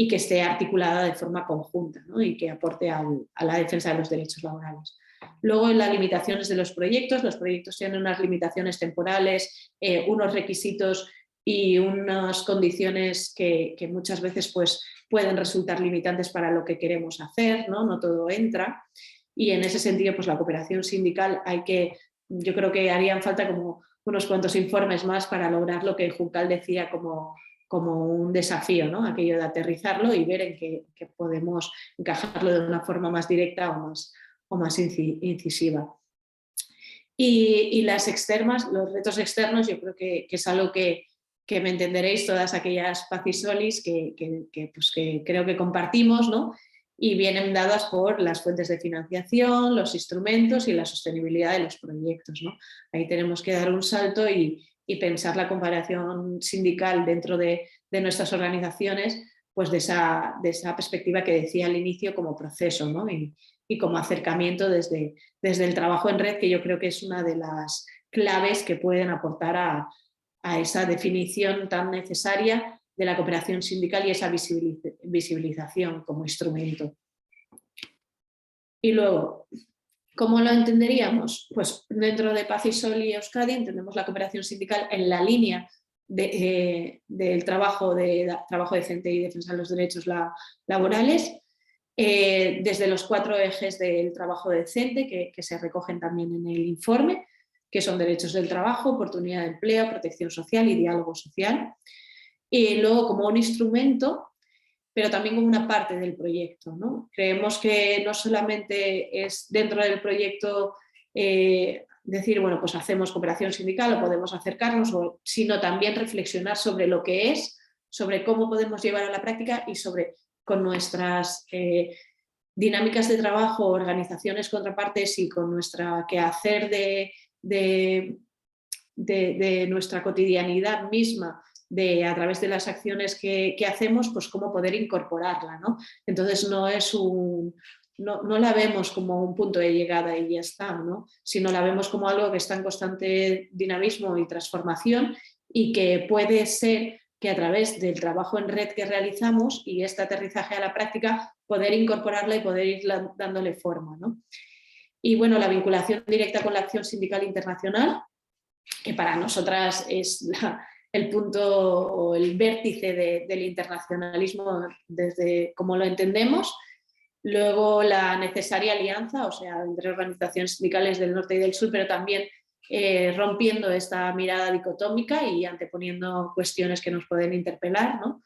que esté articulada de forma conjunta, ¿no? Y que aporte a la defensa de los derechos laborales. Luego, en las limitaciones de los proyectos tienen unas limitaciones temporales, unos requisitos y unas condiciones que muchas veces pues, pueden resultar limitantes para lo que queremos hacer, ¿no? No todo entra. Y en ese sentido, pues la cooperación sindical yo creo que harían falta como unos cuantos informes más para lograr lo que Juncal decía como un desafío, ¿no? Aquello de aterrizarlo y ver en qué podemos encajarlo de una forma más directa o más incisiva. Y las externas, los retos externos, yo creo que es algo que me entenderéis todas aquellas pacisolis que creo que compartimos, ¿no? Y vienen dadas por las fuentes de financiación, los instrumentos y la sostenibilidad de los proyectos, ¿no? Ahí tenemos que dar un salto y pensar la comparación sindical dentro de nuestras organizaciones, pues de esa perspectiva que decía al inicio como proceso, ¿no? Y como acercamiento desde el trabajo en red, que yo creo que es una de las claves que pueden aportar a esa definición tan necesaria de la cooperación sindical y esa visibilización como instrumento. Y luego, ¿cómo lo entenderíamos? Pues dentro de Paz y Sol y Euskadi entendemos la cooperación sindical en la línea del trabajo decente y defensa de los derechos laborales, desde los 4 ejes del trabajo decente que se recogen también en el informe, que son derechos del trabajo, oportunidad de empleo, protección social y diálogo social. Y luego como un instrumento, pero también como una parte del proyecto, ¿no? Creemos que no solamente es dentro del proyecto decir, bueno, pues hacemos cooperación sindical o podemos acercarnos, sino también reflexionar sobre lo que es, sobre cómo podemos llevar a la práctica y con nuestras dinámicas de trabajo, organizaciones contrapartes y con nuestra quehacer de nuestra cotidianidad misma, a través de las acciones que hacemos, pues cómo poder incorporarla, ¿no? Entonces no la vemos como un punto de llegada y ya está, ¿no? Sino la vemos como algo que está en constante dinamismo y transformación y que puede ser que a través del trabajo en red que realizamos y este aterrizaje a la práctica, poder incorporarla y poder ir dándole forma, ¿no? Y bueno, la vinculación directa con la acción sindical internacional, que para nosotras es el punto o el vértice del internacionalismo desde como lo entendemos. Luego la necesaria alianza, o sea, entre organizaciones sindicales del norte y del sur, pero también rompiendo esta mirada dicotómica y anteponiendo cuestiones que nos pueden interpelar, ¿no?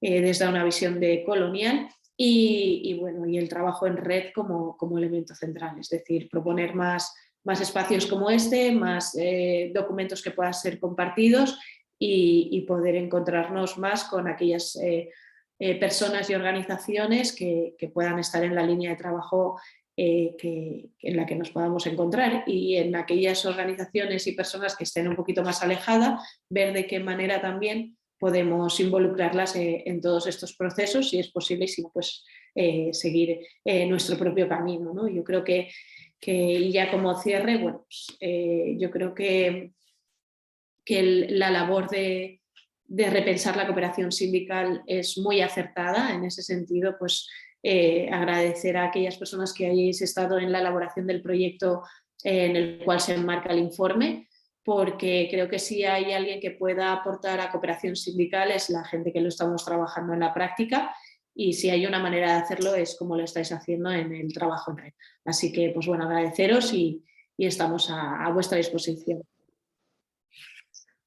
Desde una visión de colonial y el trabajo en red como elemento central, es decir, proponer más espacios como este, más documentos que puedan ser compartidos y poder encontrarnos más con aquellas personas y organizaciones que puedan estar en la línea de trabajo en la que nos podamos encontrar, y en aquellas organizaciones y personas que estén un poquito más alejadas, ver de qué manera también podemos involucrarlas en todos estos procesos, si es posible, y si no, pues seguir nuestro propio camino, ¿no? Yo creo que ya como cierre, bueno, pues, yo creo que la labor de repensar la cooperación sindical es muy acertada. En ese sentido, pues agradecer a aquellas personas que hayáis estado en la elaboración del proyecto en el cual se enmarca el informe, porque creo que si hay alguien que pueda aportar a cooperación sindical es la gente que lo estamos trabajando en la práctica, y si hay una manera de hacerlo es como lo estáis haciendo en el trabajo en red. Así que, pues bueno, agradeceros y estamos a vuestra disposición.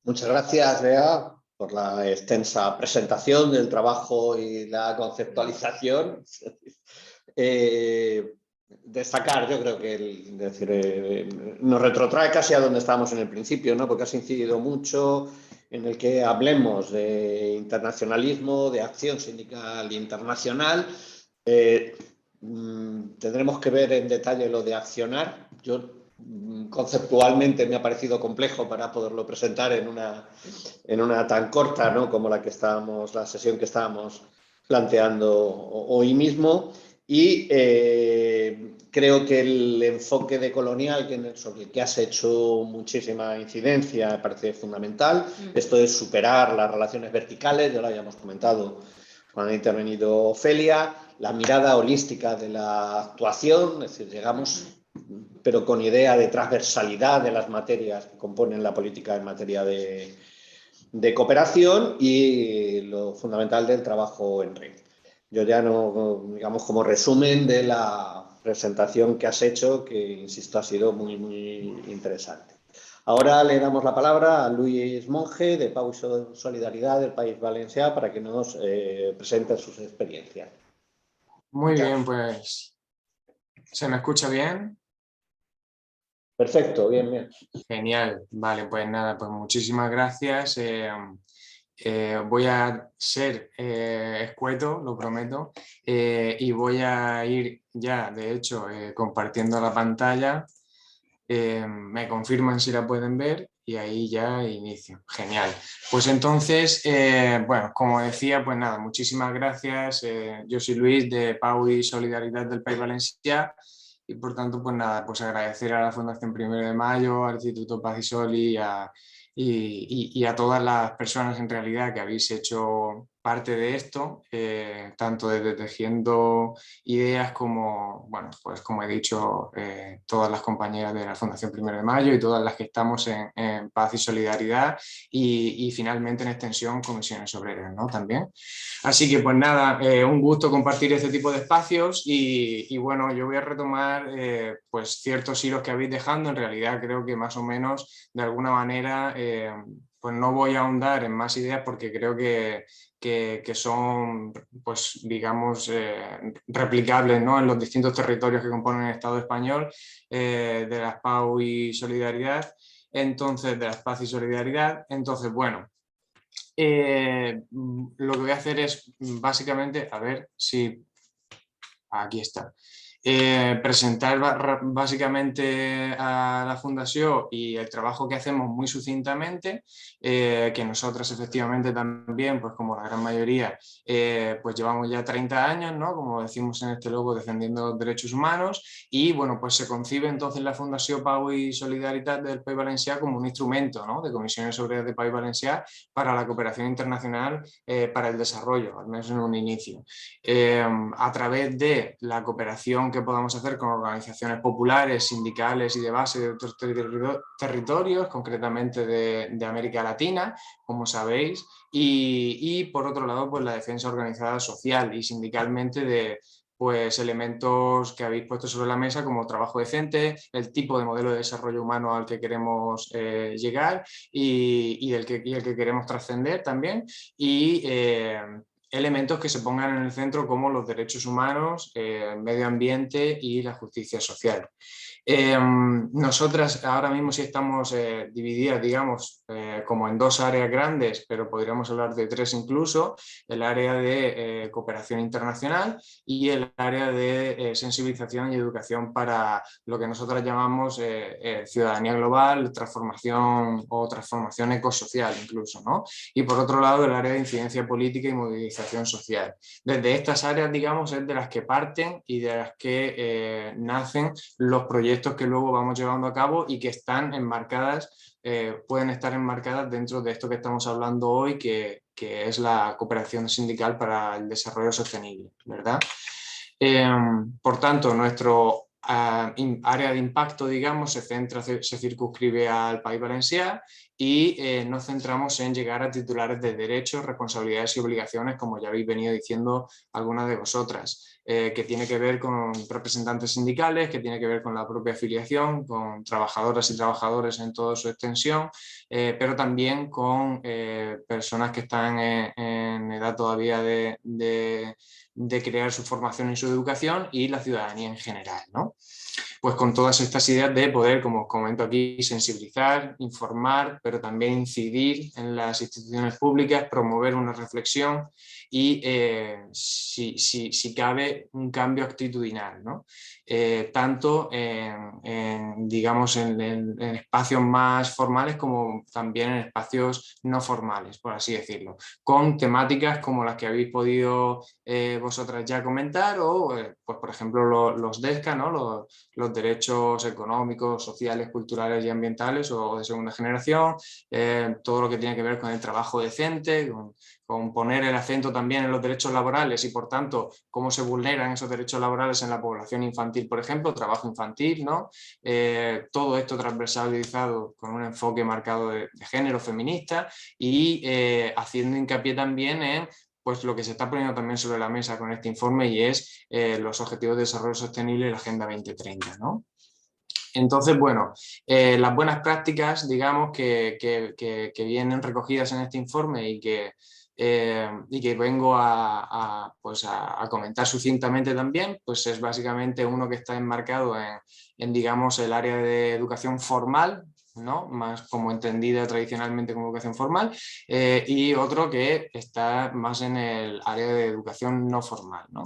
Muchas gracias, Bea, por la extensa presentación del trabajo y la conceptualización. Destacar, yo creo que nos retrotrae casi a donde estábamos en el principio, ¿no? Porque has incidido mucho en el que hablemos de internacionalismo, de acción sindical internacional. Tendremos que ver en detalle lo de accionar. Yo conceptualmente me ha parecido complejo para poderlo presentar en una tan corta, ¿no?, como la sesión que estábamos planteando hoy mismo. Y creo que el enfoque de colonial, sobre el que has hecho muchísima incidencia, me parece fundamental. Esto es superar las relaciones verticales, ya lo habíamos comentado cuando ha intervenido Ofelia, la mirada holística de la actuación, es decir, llegamos pero con idea de transversalidad de las materias que componen la política en materia de cooperación, y lo fundamental del trabajo en red. Yo ya no, digamos, como resumen de la presentación que has hecho, que insisto ha sido muy, muy interesante. Ahora le damos la palabra a Luis Monge, de Pau y Solidaridad del País Valencià, para que nos presente sus experiencias. Muy bien, pues ¿se me escucha bien? Perfecto, bien, bien. Genial, vale, pues nada, pues muchísimas gracias. Voy a ser escueto, lo prometo, y voy a ir ya, de hecho, compartiendo la pantalla. Me confirman si la pueden ver y ahí ya inicio. Genial. Pues entonces, bueno, como decía, pues nada, muchísimas gracias. Yo soy Luis, de Pau y Solidaridad del País Valencià, y por tanto, pues nada, pues agradecer a la Fundación 1 de Mayo, al Instituto Paz y Soli y a todas las personas en realidad que habéis hecho parte de esto, tanto desde Tejiendo Ideas como, bueno, pues como he dicho, todas las compañeras de la Fundación 1 de Mayo y todas las que estamos en Paz y Solidaridad y finalmente en extensión Comisiones Obreras, ¿no? También. Así que pues nada, un gusto compartir este tipo de espacios y bueno, yo voy a retomar pues ciertos hilos que habéis dejando. En realidad creo que más o menos de alguna manera pues no voy a ahondar en más ideas porque creo que son, pues digamos, replicables, ¿no?, en los distintos territorios que componen el Estado español, de las PAU y Solidaridad, entonces, de las Paz y Solidaridad. Entonces, bueno, lo que voy a hacer es básicamente, a ver si aquí está. presentar básicamente a la Fundación y el trabajo que hacemos muy sucintamente, que nosotros efectivamente también, pues como la gran mayoría, pues llevamos ya 30 años, ¿no? Como decimos en este logo, defendiendo los derechos humanos, y bueno, pues se concibe entonces la Fundació Pau i Solidaritat del País Valencià como un instrumento, ¿no? De Comisiones Obreras del País Valencià para la cooperación internacional para el desarrollo, al menos en un inicio. A través de la cooperación que podamos hacer con organizaciones populares, sindicales y de base de otros territorios, concretamente de América Latina, como sabéis, y por otro lado, pues la defensa organizada social y sindicalmente de pues elementos que habéis puesto sobre la mesa como trabajo decente, el tipo de modelo de desarrollo humano al que queremos llegar y el que queremos trascender también, y elementos que se pongan en el centro como los derechos humanos, el medio ambiente y la justicia social. Nosotras ahora mismo sí estamos divididas, digamos, como en dos áreas grandes, pero podríamos hablar de tres incluso: el área de cooperación internacional y el área de sensibilización y educación para lo que nosotras llamamos ciudadanía global, transformación o transformación ecosocial incluso, ¿no? Y por otro lado el área de incidencia política y movilización social. Desde estas áreas, digamos, es de las que parten y de las que nacen los proyectos que luego vamos llevando a cabo y que están enmarcadas, pueden estar enmarcadas dentro de esto que estamos hablando hoy, que es la cooperación sindical para el desarrollo sostenible, ¿verdad? Por tanto, nuestro área de impacto, digamos, se circunscribe al País Valencià y nos centramos en llegar a titulares de derechos, responsabilidades y obligaciones, como ya habéis venido diciendo algunas de vosotras, que tiene que ver con representantes sindicales, que tiene que ver con la propia afiliación, con trabajadoras y trabajadores en toda su extensión, pero también con personas que están en edad todavía de crear su formación y su educación, y la ciudadanía en general, ¿no? Pues con todas estas ideas de poder, como os comento aquí, sensibilizar, informar, pero también incidir en las instituciones públicas, promover una reflexión y, si cabe, un cambio actitudinal, ¿no? Tanto digamos, en espacios más formales como también en espacios no formales, por así decirlo, con temáticas como las que habéis podido vosotras ya comentar, o pues por ejemplo los DESCA, ¿no? Los derechos económicos, sociales, culturales y ambientales o de segunda generación, todo lo que tiene que ver con el trabajo decente, con poner el acento también en los derechos laborales y por tanto cómo se vulneran esos derechos laborales en la población infantil, por ejemplo, trabajo infantil, ¿no? Todo esto transversalizado con un enfoque marcado de género feminista y haciendo hincapié también en pues lo que se está poniendo también sobre la mesa con este informe, y es los Objetivos de Desarrollo Sostenible y la Agenda 2030, ¿no? Entonces, bueno, las buenas prácticas, digamos, que vienen recogidas en este informe y que vengo pues a comentar sucintamente también, pues es básicamente uno que está enmarcado en digamos, el área de educación formal, ¿no? Más como entendida tradicionalmente como educación formal, y otro que está más en el área de educación no formal, ¿no?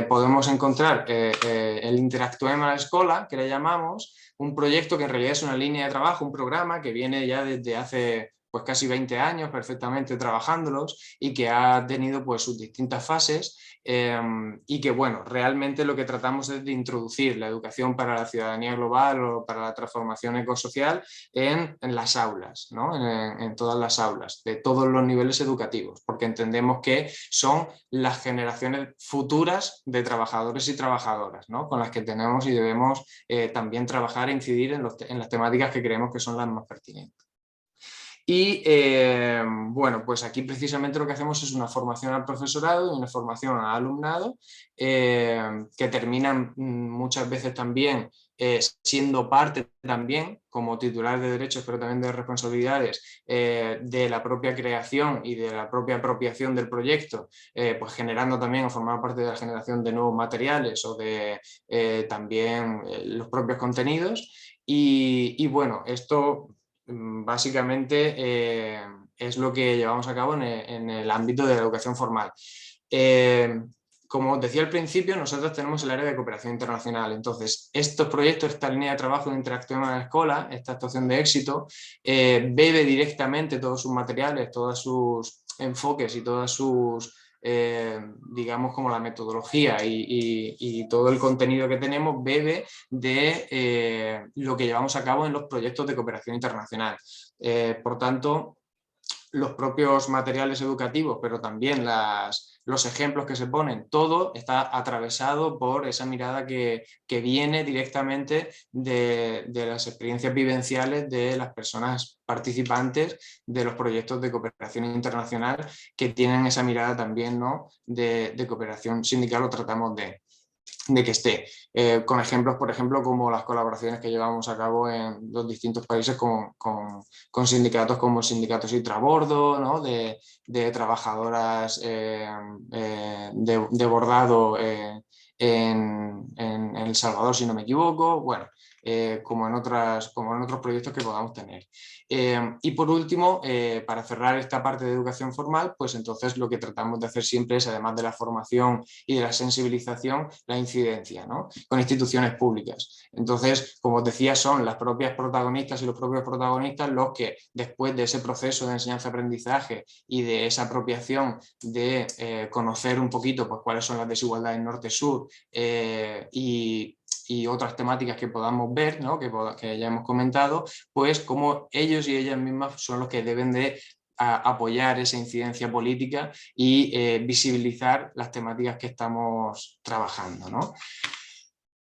Podemos encontrar el Interactuem a la Escola, que le llamamos, un proyecto que en realidad es una línea de trabajo, un programa que viene ya desde hace pues casi 20 años perfectamente trabajándolos y que ha tenido pues sus distintas fases, y que bueno, realmente lo que tratamos es de introducir la educación para la ciudadanía global o para la transformación ecosocial en las aulas, ¿no? En todas las aulas, de todos los niveles educativos, porque entendemos que son las generaciones futuras de trabajadores y trabajadoras, ¿no? Con las que tenemos y debemos también trabajar e incidir en las temáticas que creemos que son las más pertinentes. Y bueno, pues aquí precisamente lo que hacemos es una formación al profesorado y una formación al alumnado, que terminan muchas veces también siendo parte también como titular de derechos, pero también de responsabilidades de la propia creación y de la propia apropiación del proyecto, pues generando también o formando parte de la generación de nuevos materiales o de también los propios contenidos. Y bueno, esto básicamente es lo que llevamos a cabo en el ámbito de la educación formal. como os decía al principio, nosotros tenemos el área de cooperación internacional. Entonces, estos proyectos, esta línea de trabajo de interacción en la escuela, esta actuación de éxito, bebe directamente todos sus materiales, todos sus enfoques y todas sus, digamos, como la metodología y todo el contenido que tenemos bebe de lo que llevamos a cabo en los proyectos de cooperación internacional. Por tanto, los propios materiales educativos, pero también los ejemplos que se ponen, todo está atravesado por esa mirada que viene directamente de las experiencias vivenciales de las personas participantes de los proyectos de cooperación internacional, que tienen esa mirada también, ¿no?, de cooperación sindical, o tratamos de que esté, con ejemplos, por ejemplo, como las colaboraciones que llevamos a cabo en los distintos países con sindicatos como el sindicato Sitrabordo, ¿no?, de trabajadoras de bordado en El Salvador, si no me equivoco, bueno, como en otros proyectos que podamos tener. Y por último, para cerrar esta parte de educación formal, pues entonces lo que tratamos de hacer siempre es, además de la formación y de la sensibilización, la incidencia, ¿no?, con instituciones públicas. Entonces, como os decía, son las propias protagonistas y los propios protagonistas los que, después de ese proceso de enseñanza-aprendizaje y de esa apropiación de conocer un poquito, pues, cuáles son las desigualdades norte-sur y otras temáticas que podamos ver, ¿no?, que ya hemos comentado, pues como ellos y ellas mismas son los que deben de apoyar esa incidencia política y visibilizar las temáticas que estamos trabajando, ¿no?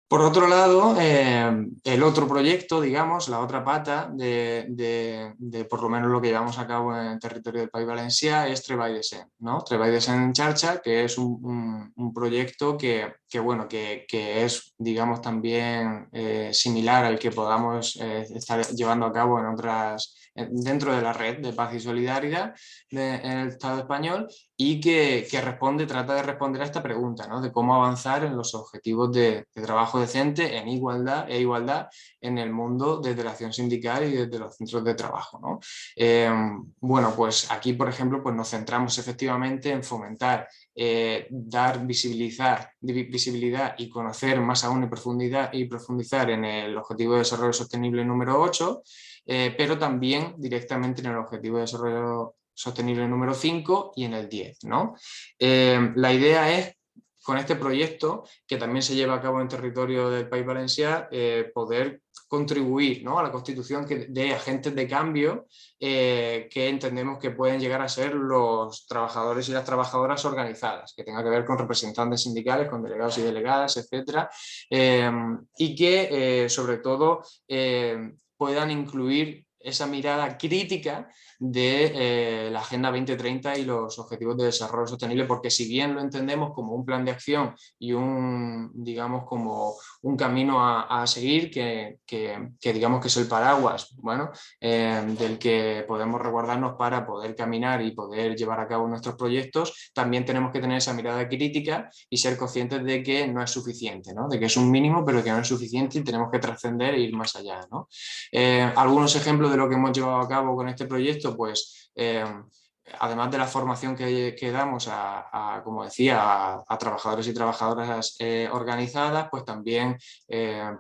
Por otro lado, el otro proyecto, digamos, la otra pata de por lo menos lo que llevamos a cabo en el territorio del País Valencià es Treball Decent, ¿no? Treball Decent en Xarxa, que es un proyecto que es, digamos, también similar al que podamos estar llevando a cabo dentro de la red de paz y solidaridad en el Estado español, y que trata de responder a esta pregunta, ¿no?, de cómo avanzar en los objetivos de trabajo decente, en igualdad en el mundo desde la acción sindical y desde los centros de trabajo, ¿no? Bueno, pues aquí, por ejemplo, pues nos centramos efectivamente en fomentar, dar visibilidad y conocer más aún y profundizar en el Objetivo de Desarrollo Sostenible número 8, pero también directamente en el Objetivo de Desarrollo Sostenible número 5 y en el 10, ¿no? La idea es, con este proyecto, que también se lleva a cabo en territorio del País Valencià, poder contribuir, ¿no?, a la constitución de agentes de cambio que entendemos que pueden llegar a ser los trabajadores y las trabajadoras organizadas, que tenga que ver con representantes sindicales, con delegados y delegadas, etcétera, y que sobre todo puedan incluir esa mirada crítica de la Agenda 2030 y los Objetivos de Desarrollo Sostenible, porque si bien lo entendemos como un plan de acción y digamos, como un camino a seguir, que digamos que es el paraguas, bueno, del que podemos resguardarnos para poder caminar y poder llevar a cabo nuestros proyectos, también tenemos que tener esa mirada crítica y ser conscientes de que no es suficiente, ¿no?, de que es un mínimo, pero que no es suficiente y tenemos que trascender e ir más allá, ¿no? Algunos ejemplos de lo que hemos llevado a cabo con este proyecto, pues además de la formación que damos como decía, a trabajadores y trabajadoras organizadas, pues también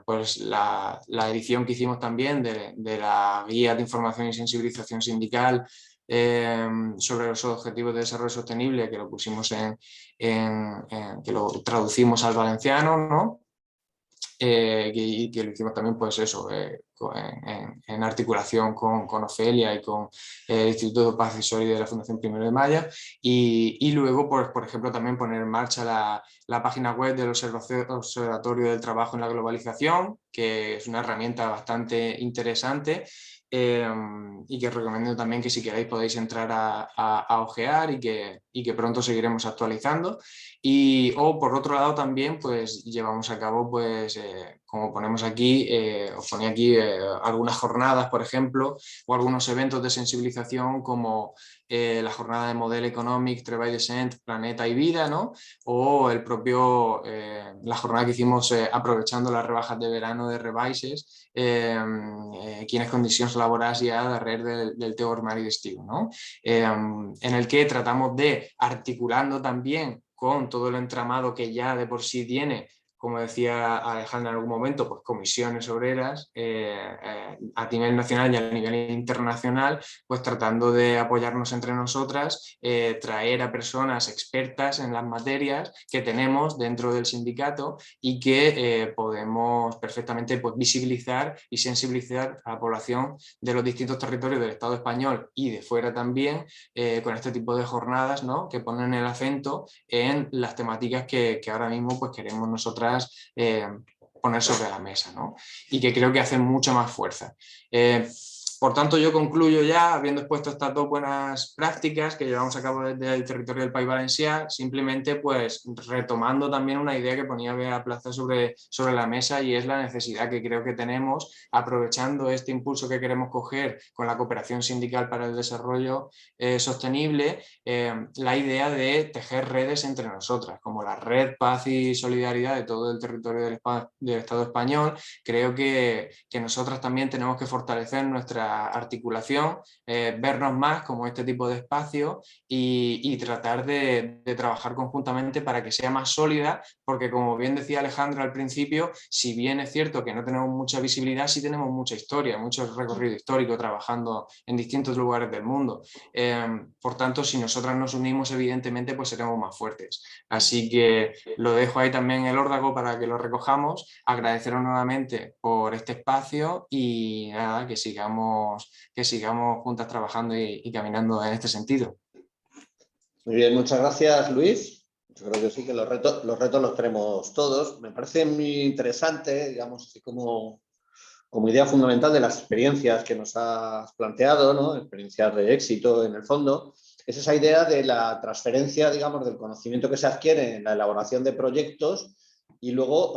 pues la edición que hicimos también de la guía de información y sensibilización sindical sobre los objetivos de desarrollo sostenible, que lo pusimos que lo traducimos al valenciano, ¿no? Que lo hicimos también, pues eso, en articulación con Ofelia y con el Instituto de Paz y Solidaridad de la Fundación 1 de Mayo, y luego, pues, por ejemplo, también poner en marcha la página web del Observatorio del Trabajo en la Globalización, que es una herramienta bastante interesante, y que recomiendo también que, si queréis, podéis entrar a ojear, y que pronto seguiremos actualizando. O por otro lado también, pues llevamos a cabo, pues como ponemos aquí, os ponía aquí algunas jornadas, por ejemplo, o algunos eventos de sensibilización, como la jornada de Model Economic, Treball Decent, Planeta y Vida, ¿no? O la jornada que hicimos aprovechando las rebajas de verano de Rebaixes, quienes condicions laborals hi ha darrere del teu armari d'estiu, ¿no? En el que tratamos de, articulando también con todo el entramado que ya de por sí tiene, como decía Alejandra en algún momento, pues comisiones obreras a nivel nacional y a nivel internacional, pues tratando de apoyarnos entre nosotras, traer a personas expertas en las materias que tenemos dentro del sindicato y que podemos perfectamente pues, visibilizar y sensibilizar a la población de los distintos territorios del Estado español y de fuera también con este tipo de jornadas, ¿no? Que ponen el acento en las temáticas que ahora mismo pues, queremos nosotras poner sobre la mesa, ¿no? Y que creo que hacen mucha más fuerza. Por tanto, yo concluyo ya, habiendo expuesto estas dos buenas prácticas que llevamos a cabo desde el territorio del País Valencià, simplemente pues retomando también una idea que ponía Bea Plaza sobre la mesa, y es la necesidad que creo que tenemos, aprovechando este impulso que queremos coger con la cooperación sindical para el desarrollo sostenible, la idea de tejer redes entre nosotras, como la Red Paz y Solidaridad de todo el territorio del Estado español. Creo que nosotras también tenemos que fortalecer nuestra articulación, vernos más como este tipo de espacio y tratar de trabajar conjuntamente para que sea más sólida, porque como bien decía Alejandra al principio, si bien es cierto que no tenemos mucha visibilidad, sí tenemos mucha historia, mucho recorrido histórico trabajando en distintos lugares del mundo. Por tanto, si nosotras nos unimos, evidentemente, pues seremos más fuertes. Así que lo dejo ahí también en el órdago para que lo recojamos. Agradeceros nuevamente por este espacio y nada, que sigamos juntas trabajando y caminando en este sentido. Muy bien, muchas gracias, Luis. Yo creo que sí, que los retos los tenemos todos. Me parece muy interesante, digamos, así como idea fundamental de las experiencias que nos has planteado, ¿no? Experiencias de éxito en el fondo, es esa idea de la transferencia, digamos, del conocimiento que se adquiere en la elaboración de proyectos y luego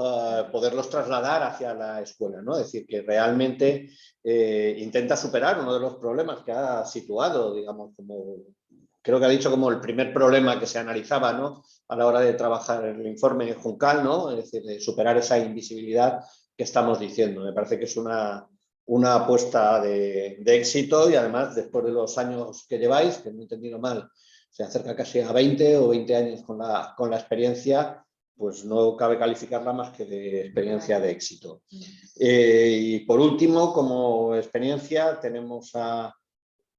poderlos trasladar hacia la escuela, ¿no? Es decir, que realmente intenta superar uno de los problemas que ha situado, digamos, como creo que ha dicho como el primer problema que se analizaba, ¿no? A la hora de trabajar en el informe Juncal, ¿no? Es decir, de superar esa invisibilidad que estamos diciendo. Me parece que es una apuesta de éxito, y además después de los años que lleváis, que no he entendido mal, se acerca casi a 20 o 20 años con la experiencia, pues no cabe calificarla más que de experiencia de éxito. Y por último, como experiencia, tenemos a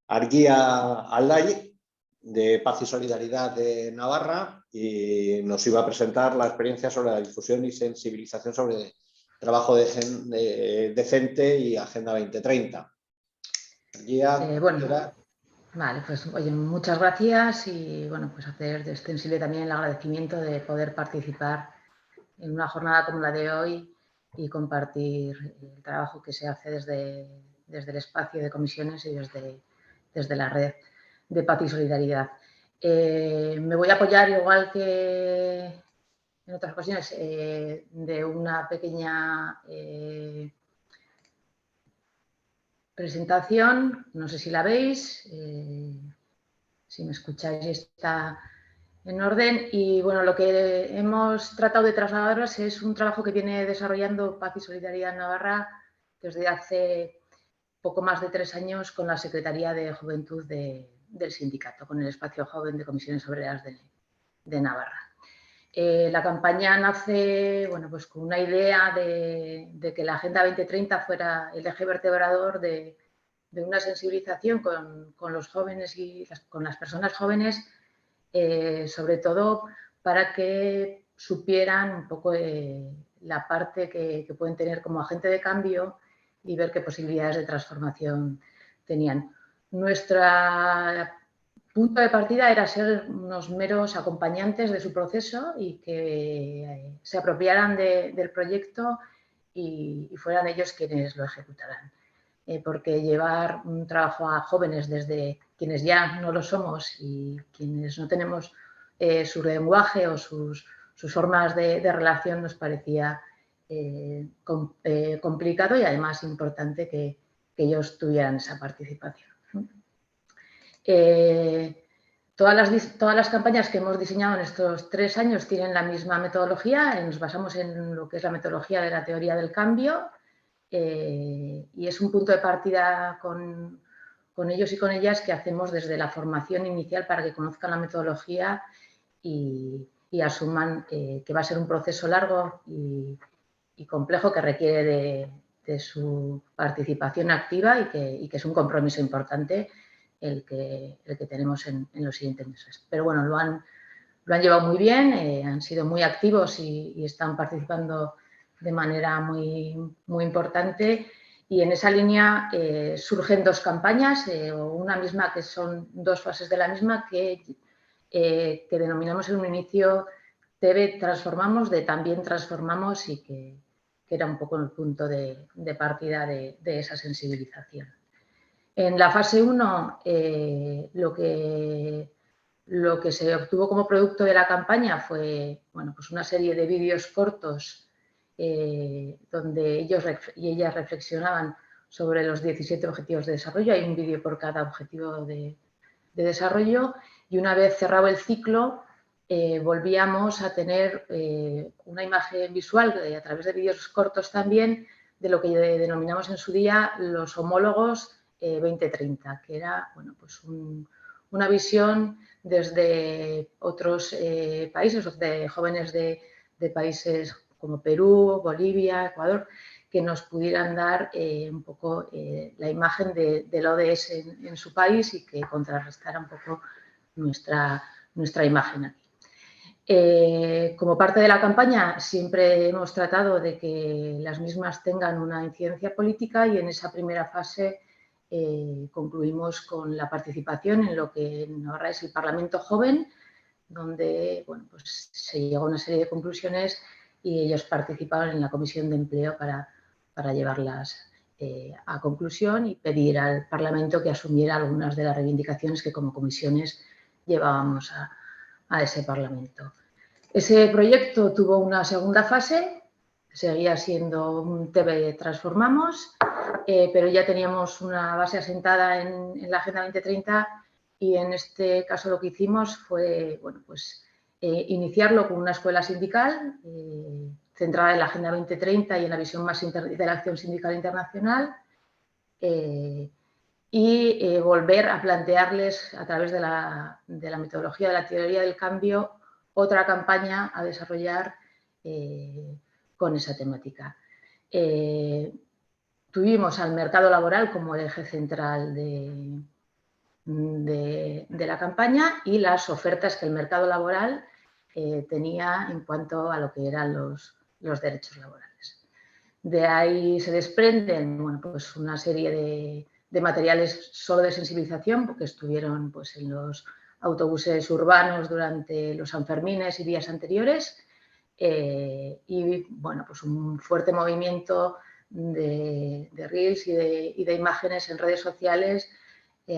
Argia Aldai, de Paz y Solidaridad de Navarra, y nos iba a presentar la experiencia sobre la difusión y sensibilización sobre trabajo decente y Agenda 2030. Bueno, vale, pues oye, muchas gracias, y bueno, pues hacer extensible también el agradecimiento de poder participar en una jornada como la de hoy y compartir el trabajo que se hace desde el espacio de comisiones y desde la red de Paz y Solidaridad. Me voy a apoyar, igual que en otras ocasiones, de una pequeña presentación. No sé si la veis, si me escucháis está en orden. Y bueno, lo que hemos tratado de trasladaros es un trabajo que viene desarrollando Paz y Solidaridad en Navarra desde hace poco más de 3 años con la Secretaría de Juventud del sindicato, con el espacio joven de Comisiones Obreras de Navarra. La campaña nace, bueno, pues con una idea de que la Agenda 2030 fuera el eje vertebrador de una sensibilización con los jóvenes y con las personas jóvenes, sobre todo para que supieran un poco la parte que pueden tener como agente de cambio y ver qué posibilidades de transformación tenían. Nuestro punto de partida era ser unos meros acompañantes de su proceso y que se apropiaran del proyecto y fueran ellos quienes lo ejecutaran. Porque llevar un trabajo a jóvenes, desde quienes ya no lo somos y quienes no tenemos su lenguaje o sus formas de relación, nos parecía complicado y además importante que ellos tuvieran esa participación. Todas las campañas que hemos diseñado en estos 3 años tienen la misma metodología. Nos basamos en lo que es la metodología de la teoría del cambio, y es un punto de partida con ellos y con ellas que hacemos desde la formación inicial para que conozcan la metodología y y asuman que va a ser un proceso largo y complejo que requiere de su participación activa y que es un compromiso importante el que tenemos en los siguientes meses. Pero bueno, lo han llevado muy bien, han sido muy activos y están participando de manera muy importante. Y en esa línea surgen dos campañas, una misma que son dos fases de la misma que denominamos en un inicio TV Transformamos, de También Transformamos, y que era un poco el punto de partida de esa sensibilización. En la fase 1, lo que se obtuvo como producto de la campaña fue, bueno, pues una serie de vídeos cortos donde ellos y ellas reflexionaban sobre los 17 objetivos de desarrollo. Hay un vídeo por cada objetivo de desarrollo, y una vez cerrado el ciclo volvíamos a tener una imagen visual a través de vídeos cortos también de lo que denominamos en su día los homólogos 2030, que era, bueno, pues una visión desde otros países, de jóvenes de países como Perú, Bolivia, Ecuador, que nos pudieran dar un poco la imagen del ODS en su país y que contrarrestara un poco nuestra imagen aquí. Como parte de la campaña siempre hemos tratado de que las mismas tengan una incidencia política, y en esa primera fase concluimos con la participación en lo que en Navarra es el Parlamento Joven, donde, bueno, pues se llegó a una serie de conclusiones y ellos participaron en la Comisión de Empleo para llevarlas a conclusión y pedir al Parlamento que asumiera algunas de las reivindicaciones que como comisiones llevábamos a ese Parlamento. Ese proyecto tuvo una segunda fase, seguía siendo un TV Transformamos, pero ya teníamos una base asentada en la Agenda 2030, y en este caso lo que hicimos fue, bueno, pues, iniciarlo con una escuela sindical centrada en la Agenda 2030 y en la visión más de la acción sindical internacional, y volver a plantearles a través de la metodología de la teoría del cambio otra campaña a desarrollar con esa temática. Tuvimos al mercado laboral como el eje central de la campaña y las ofertas que el mercado laboral tenía en cuanto a lo que eran los derechos laborales. De ahí se desprenden, bueno, pues una serie de materiales solo de sensibilización, porque estuvieron, pues, en los autobuses urbanos durante los Sanfermines y días anteriores, y, bueno, pues un fuerte movimiento de reels y de imágenes en redes sociales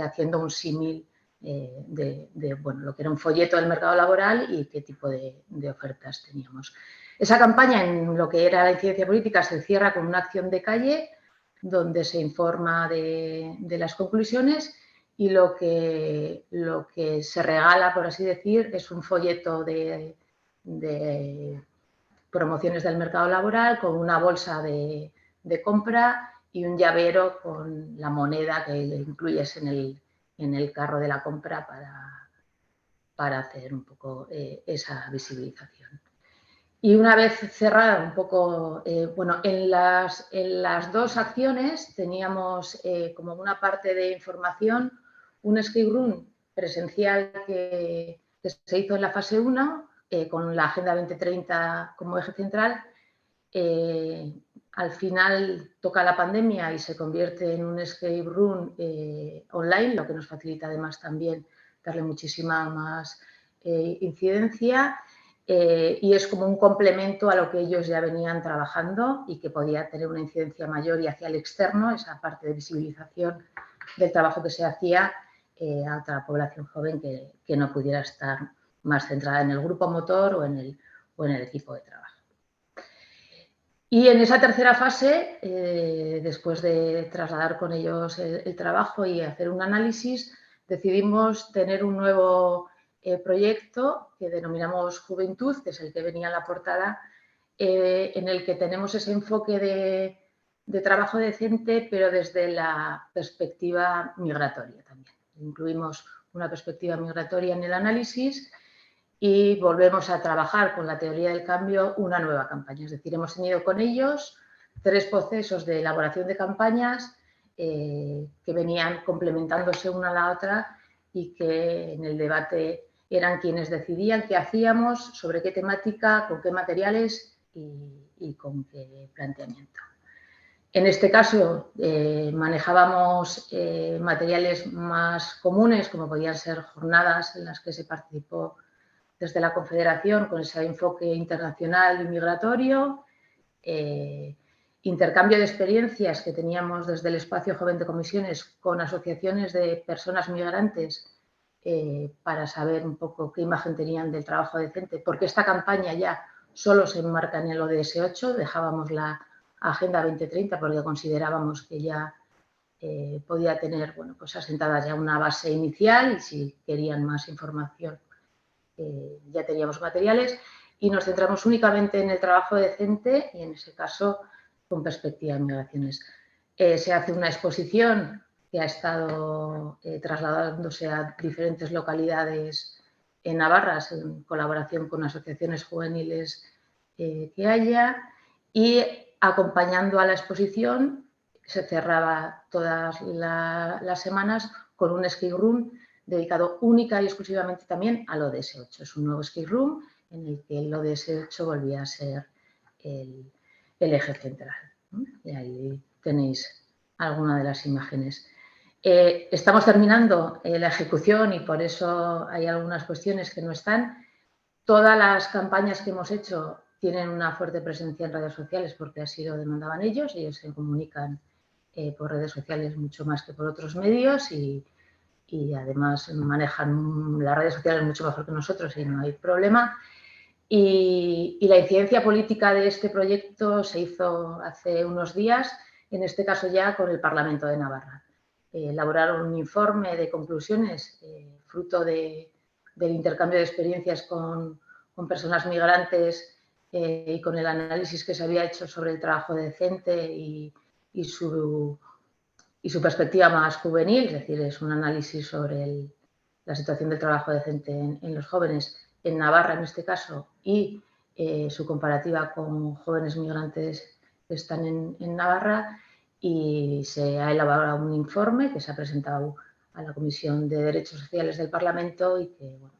haciendo un símil de bueno, lo que era un folleto del mercado laboral y qué tipo de ofertas teníamos. Esa campaña, en lo que era la incidencia política, se cierra con una acción de calle donde se informa de las conclusiones, y lo que se regala, por así decir, es un folleto de promociones del mercado laboral con una bolsa de compra y un llavero con la moneda que incluyes en el carro de la compra para hacer un poco esa visibilización. Y una vez cerrada un poco, bueno, en las dos acciones teníamos como una parte de información un escape room presencial que se hizo en la fase 1 con la Agenda 2030 como eje central. Al final toca la pandemia y se convierte en un escape room online, lo que nos facilita además también darle muchísima más incidencia. Y es como un complemento a lo que ellos ya venían trabajando y que podía tener una incidencia mayor y hacia el externo, esa parte de visibilización del trabajo que se hacía a otra población joven que no pudiera estar más centrada en el grupo motor o en el equipo de trabajo. Y en esa tercera fase, después de trasladar con ellos el trabajo y hacer un análisis, decidimos tener un nuevo proyecto que denominamos Juventud, que es el que venía en la portada, en el que tenemos ese enfoque de trabajo decente, pero desde la perspectiva migratoria también. Incluimos una perspectiva migratoria en el análisis y volvemos a trabajar con la teoría del cambio una nueva campaña. Es decir, hemos tenido con ellos 3 procesos de elaboración de campañas que venían complementándose una a la otra y que en el debate eran quienes decidían qué hacíamos, sobre qué temática, con qué materiales y con qué planteamiento. En este caso manejábamos materiales más comunes, como podían ser jornadas en las que se participó desde la Confederación con ese enfoque internacional y migratorio, intercambio de experiencias que teníamos desde el Espacio Joven de Comisiones con asociaciones de personas migrantes para saber un poco qué imagen tenían del trabajo decente, porque esta campaña ya solo se enmarca en el ODS 8, dejábamos la Agenda 2030 porque considerábamos que ya podía tener, bueno, pues asentadas ya una base inicial y si querían más información ya teníamos materiales y nos centramos únicamente en el trabajo decente y en ese caso con perspectiva de migraciones. Se hace una exposición que ha estado trasladándose a diferentes localidades en Navarra en colaboración con asociaciones juveniles que haya y acompañando a la exposición se cerraba todas las semanas con un escape room dedicado única y exclusivamente también al ODS 8. Es un nuevo escape room en el que el ODS 8 volvía a ser el eje central. Y ahí tenéis alguna de las imágenes. Estamos terminando la ejecución y por eso hay algunas cuestiones que no están. Todas las campañas que hemos hecho tienen una fuerte presencia en redes sociales porque así lo demandaban ellos. Ellos se comunican por redes sociales mucho más que por otros medios y además manejan las redes sociales mucho mejor que nosotros y no hay problema. Y la incidencia política de este proyecto se hizo hace unos días, en este caso ya con el Parlamento de Navarra. Elaboraron un informe de conclusiones fruto del intercambio de experiencias con personas migrantes y con el análisis que se había hecho sobre el trabajo decente y su perspectiva más juvenil, es decir, es un análisis sobre la situación del trabajo decente en los jóvenes en Navarra en este caso y su comparativa con jóvenes migrantes que están en Navarra y se ha elaborado un informe que se ha presentado a la Comisión de Derechos Sociales del Parlamento y que bueno,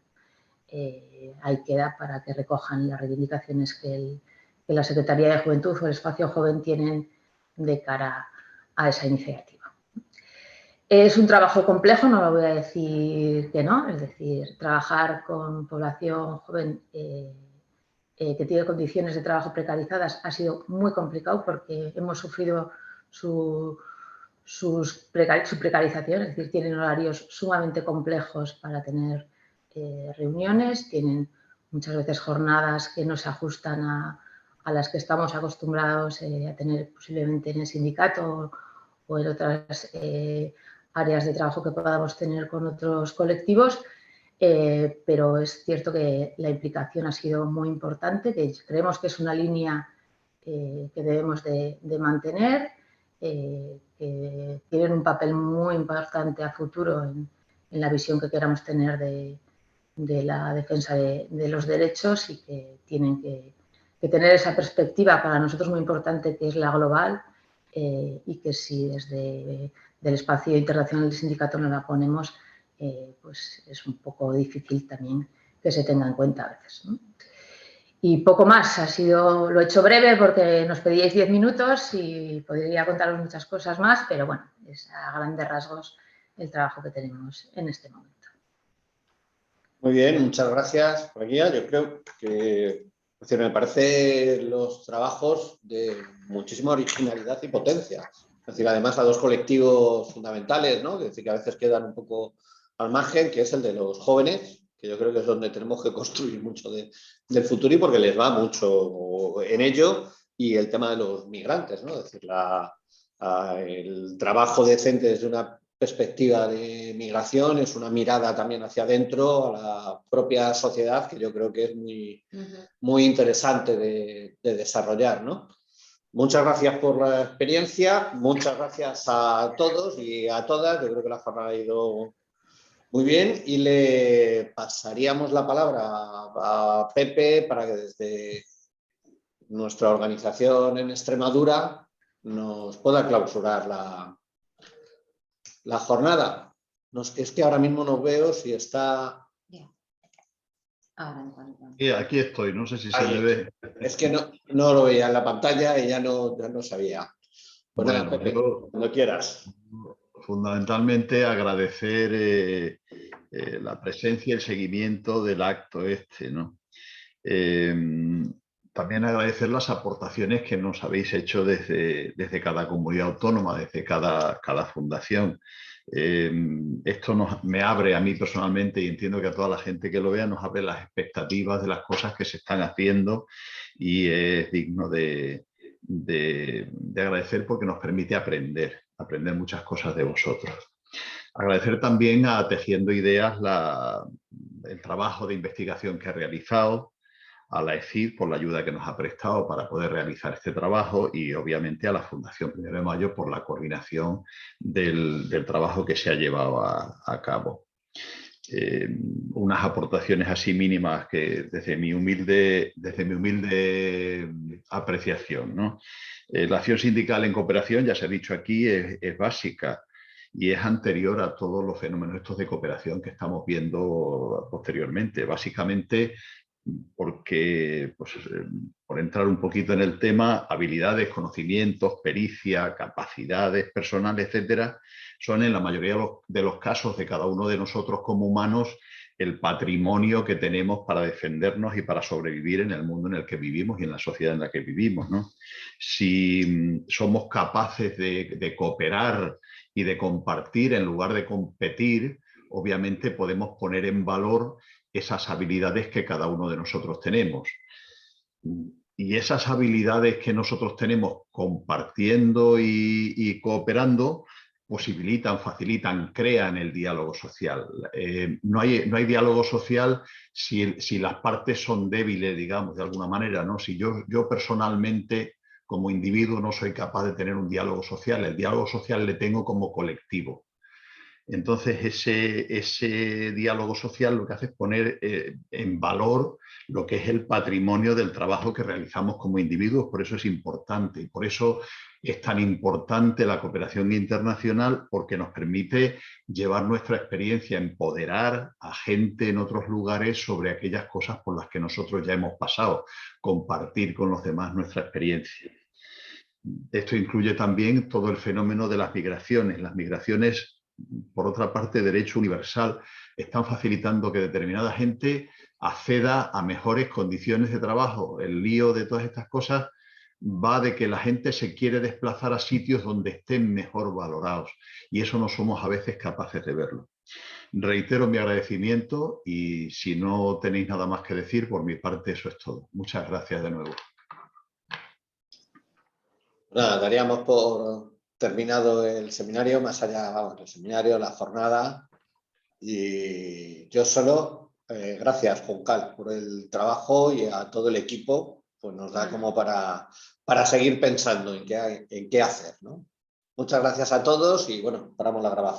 ahí queda para que recojan las reivindicaciones que la Secretaría de Juventud o el Espacio Joven tienen de cara a esa iniciativa. Es un trabajo complejo, no lo voy a decir que no, es decir, trabajar con población joven que tiene condiciones de trabajo precarizadas ha sido muy complicado porque hemos sufrido su precarización, es decir, tienen horarios sumamente complejos para tener reuniones, tienen muchas veces jornadas que no se ajustan a las que estamos acostumbrados a tener posiblemente en el sindicato o en otras áreas de trabajo que podamos tener con otros colectivos, pero es cierto que la implicación ha sido muy importante, que creemos que es una línea que debemos de mantener, que tienen un papel muy importante a futuro en la visión que queramos tener de la defensa de los derechos y que tienen que tener esa perspectiva para nosotros muy importante que es la global y que si desde del espacio internacional del sindicato no la ponemos, pues es un poco difícil también que se tenga en cuenta a veces, ¿no? Y poco más, lo he hecho breve porque nos pedíais 10 minutos y podría contaros muchas cosas más, pero bueno, es a grandes rasgos el trabajo que tenemos en este momento. Muy bien, muchas gracias, María. Yo creo que me parece los trabajos de muchísima originalidad y potencia. Es decir, además a dos colectivos fundamentales, ¿no? Es decir, que a veces quedan un poco al margen, que es el de los jóvenes, que yo creo que es donde tenemos que construir mucho del futuro y porque les va mucho en ello, y el tema de los migrantes, ¿no? Es decir, el trabajo decente desde una perspectiva de migración es una mirada también hacia adentro a la propia sociedad que yo creo que es muy interesante de desarrollar, ¿no? Muchas gracias por la experiencia, muchas gracias a todos y a todas. Yo creo que la jornada ha ido Muy bien, y le pasaríamos la palabra a Pepe para que desde nuestra organización en Extremadura nos pueda clausurar la jornada. Es que ahora mismo no veo si está... Ahora en cuanto... Aquí estoy, no sé si se me ve. Es que no lo veía en la pantalla y ya no sabía. Pues bueno, nada, Pepe, yo, cuando quieras. fundamentalmente agradecer la presencia y el seguimiento del acto este, ¿no? También agradecer las aportaciones que nos habéis hecho desde cada comunidad autónoma, desde cada fundación. Esto me abre a mí personalmente, y entiendo que a toda la gente que lo vea, nos abre las expectativas de las cosas que se están haciendo, y es digno de agradecer porque nos permite aprender muchas cosas de vosotros. Agradecer también a Tejiendo Ideas el trabajo de investigación que ha realizado, a la EFID por la ayuda que nos ha prestado para poder realizar este trabajo, y obviamente a la Fundación 1 de Mayo por la coordinación del trabajo que se ha llevado a cabo. Unas aportaciones así mínimas que desde mi humilde apreciación, ¿no? La acción sindical en cooperación, ya se ha dicho aquí, es básica y es anterior a todos los fenómenos estos de cooperación que estamos viendo posteriormente. Básicamente porque, pues, por entrar un poquito en el tema, habilidades, conocimientos, pericia, capacidades personales, etcétera, son en la mayoría de los casos de cada uno de nosotros como humanos el patrimonio que tenemos para defendernos y para sobrevivir en el mundo en el que vivimos y en la sociedad en la que vivimos, ¿no? Si somos capaces de cooperar y de compartir en lugar de competir, obviamente podemos poner en valor esas habilidades que cada uno de nosotros tenemos. Y esas habilidades que nosotros tenemos compartiendo y cooperando posibilitan, facilitan, crean el diálogo social. No hay diálogo social si las partes son débiles, digamos, de alguna manera, ¿no? Si yo personalmente, como individuo, no soy capaz de tener un diálogo social, el diálogo social le tengo como colectivo. Entonces, ese diálogo social lo que hace es poner en valor lo que es el patrimonio del trabajo que realizamos como individuos. Por eso es importante, y por eso es tan importante la cooperación internacional, porque nos permite llevar nuestra experiencia, empoderar a gente en otros lugares sobre aquellas cosas por las que nosotros ya hemos pasado, compartir con los demás nuestra experiencia. Esto incluye también todo el fenómeno de las migraciones. Las migraciones, por otra parte, derecho universal, están facilitando que determinada gente acceda a mejores condiciones de trabajo. El lío de todas estas cosas va de que la gente se quiere desplazar a sitios donde estén mejor valorados, y eso no somos a veces capaces de verlo. Reitero mi agradecimiento, y si no tenéis nada más que decir, por mi parte eso es todo. Muchas gracias de nuevo. Nada, daríamos por terminado el seminario, más allá, vamos, el seminario, la jornada, y yo solo, gracias Juncal por el trabajo, y a todo el equipo, pues nos da como para seguir pensando en qué hacer, ¿no? Muchas gracias a todos, y bueno, paramos la grabación.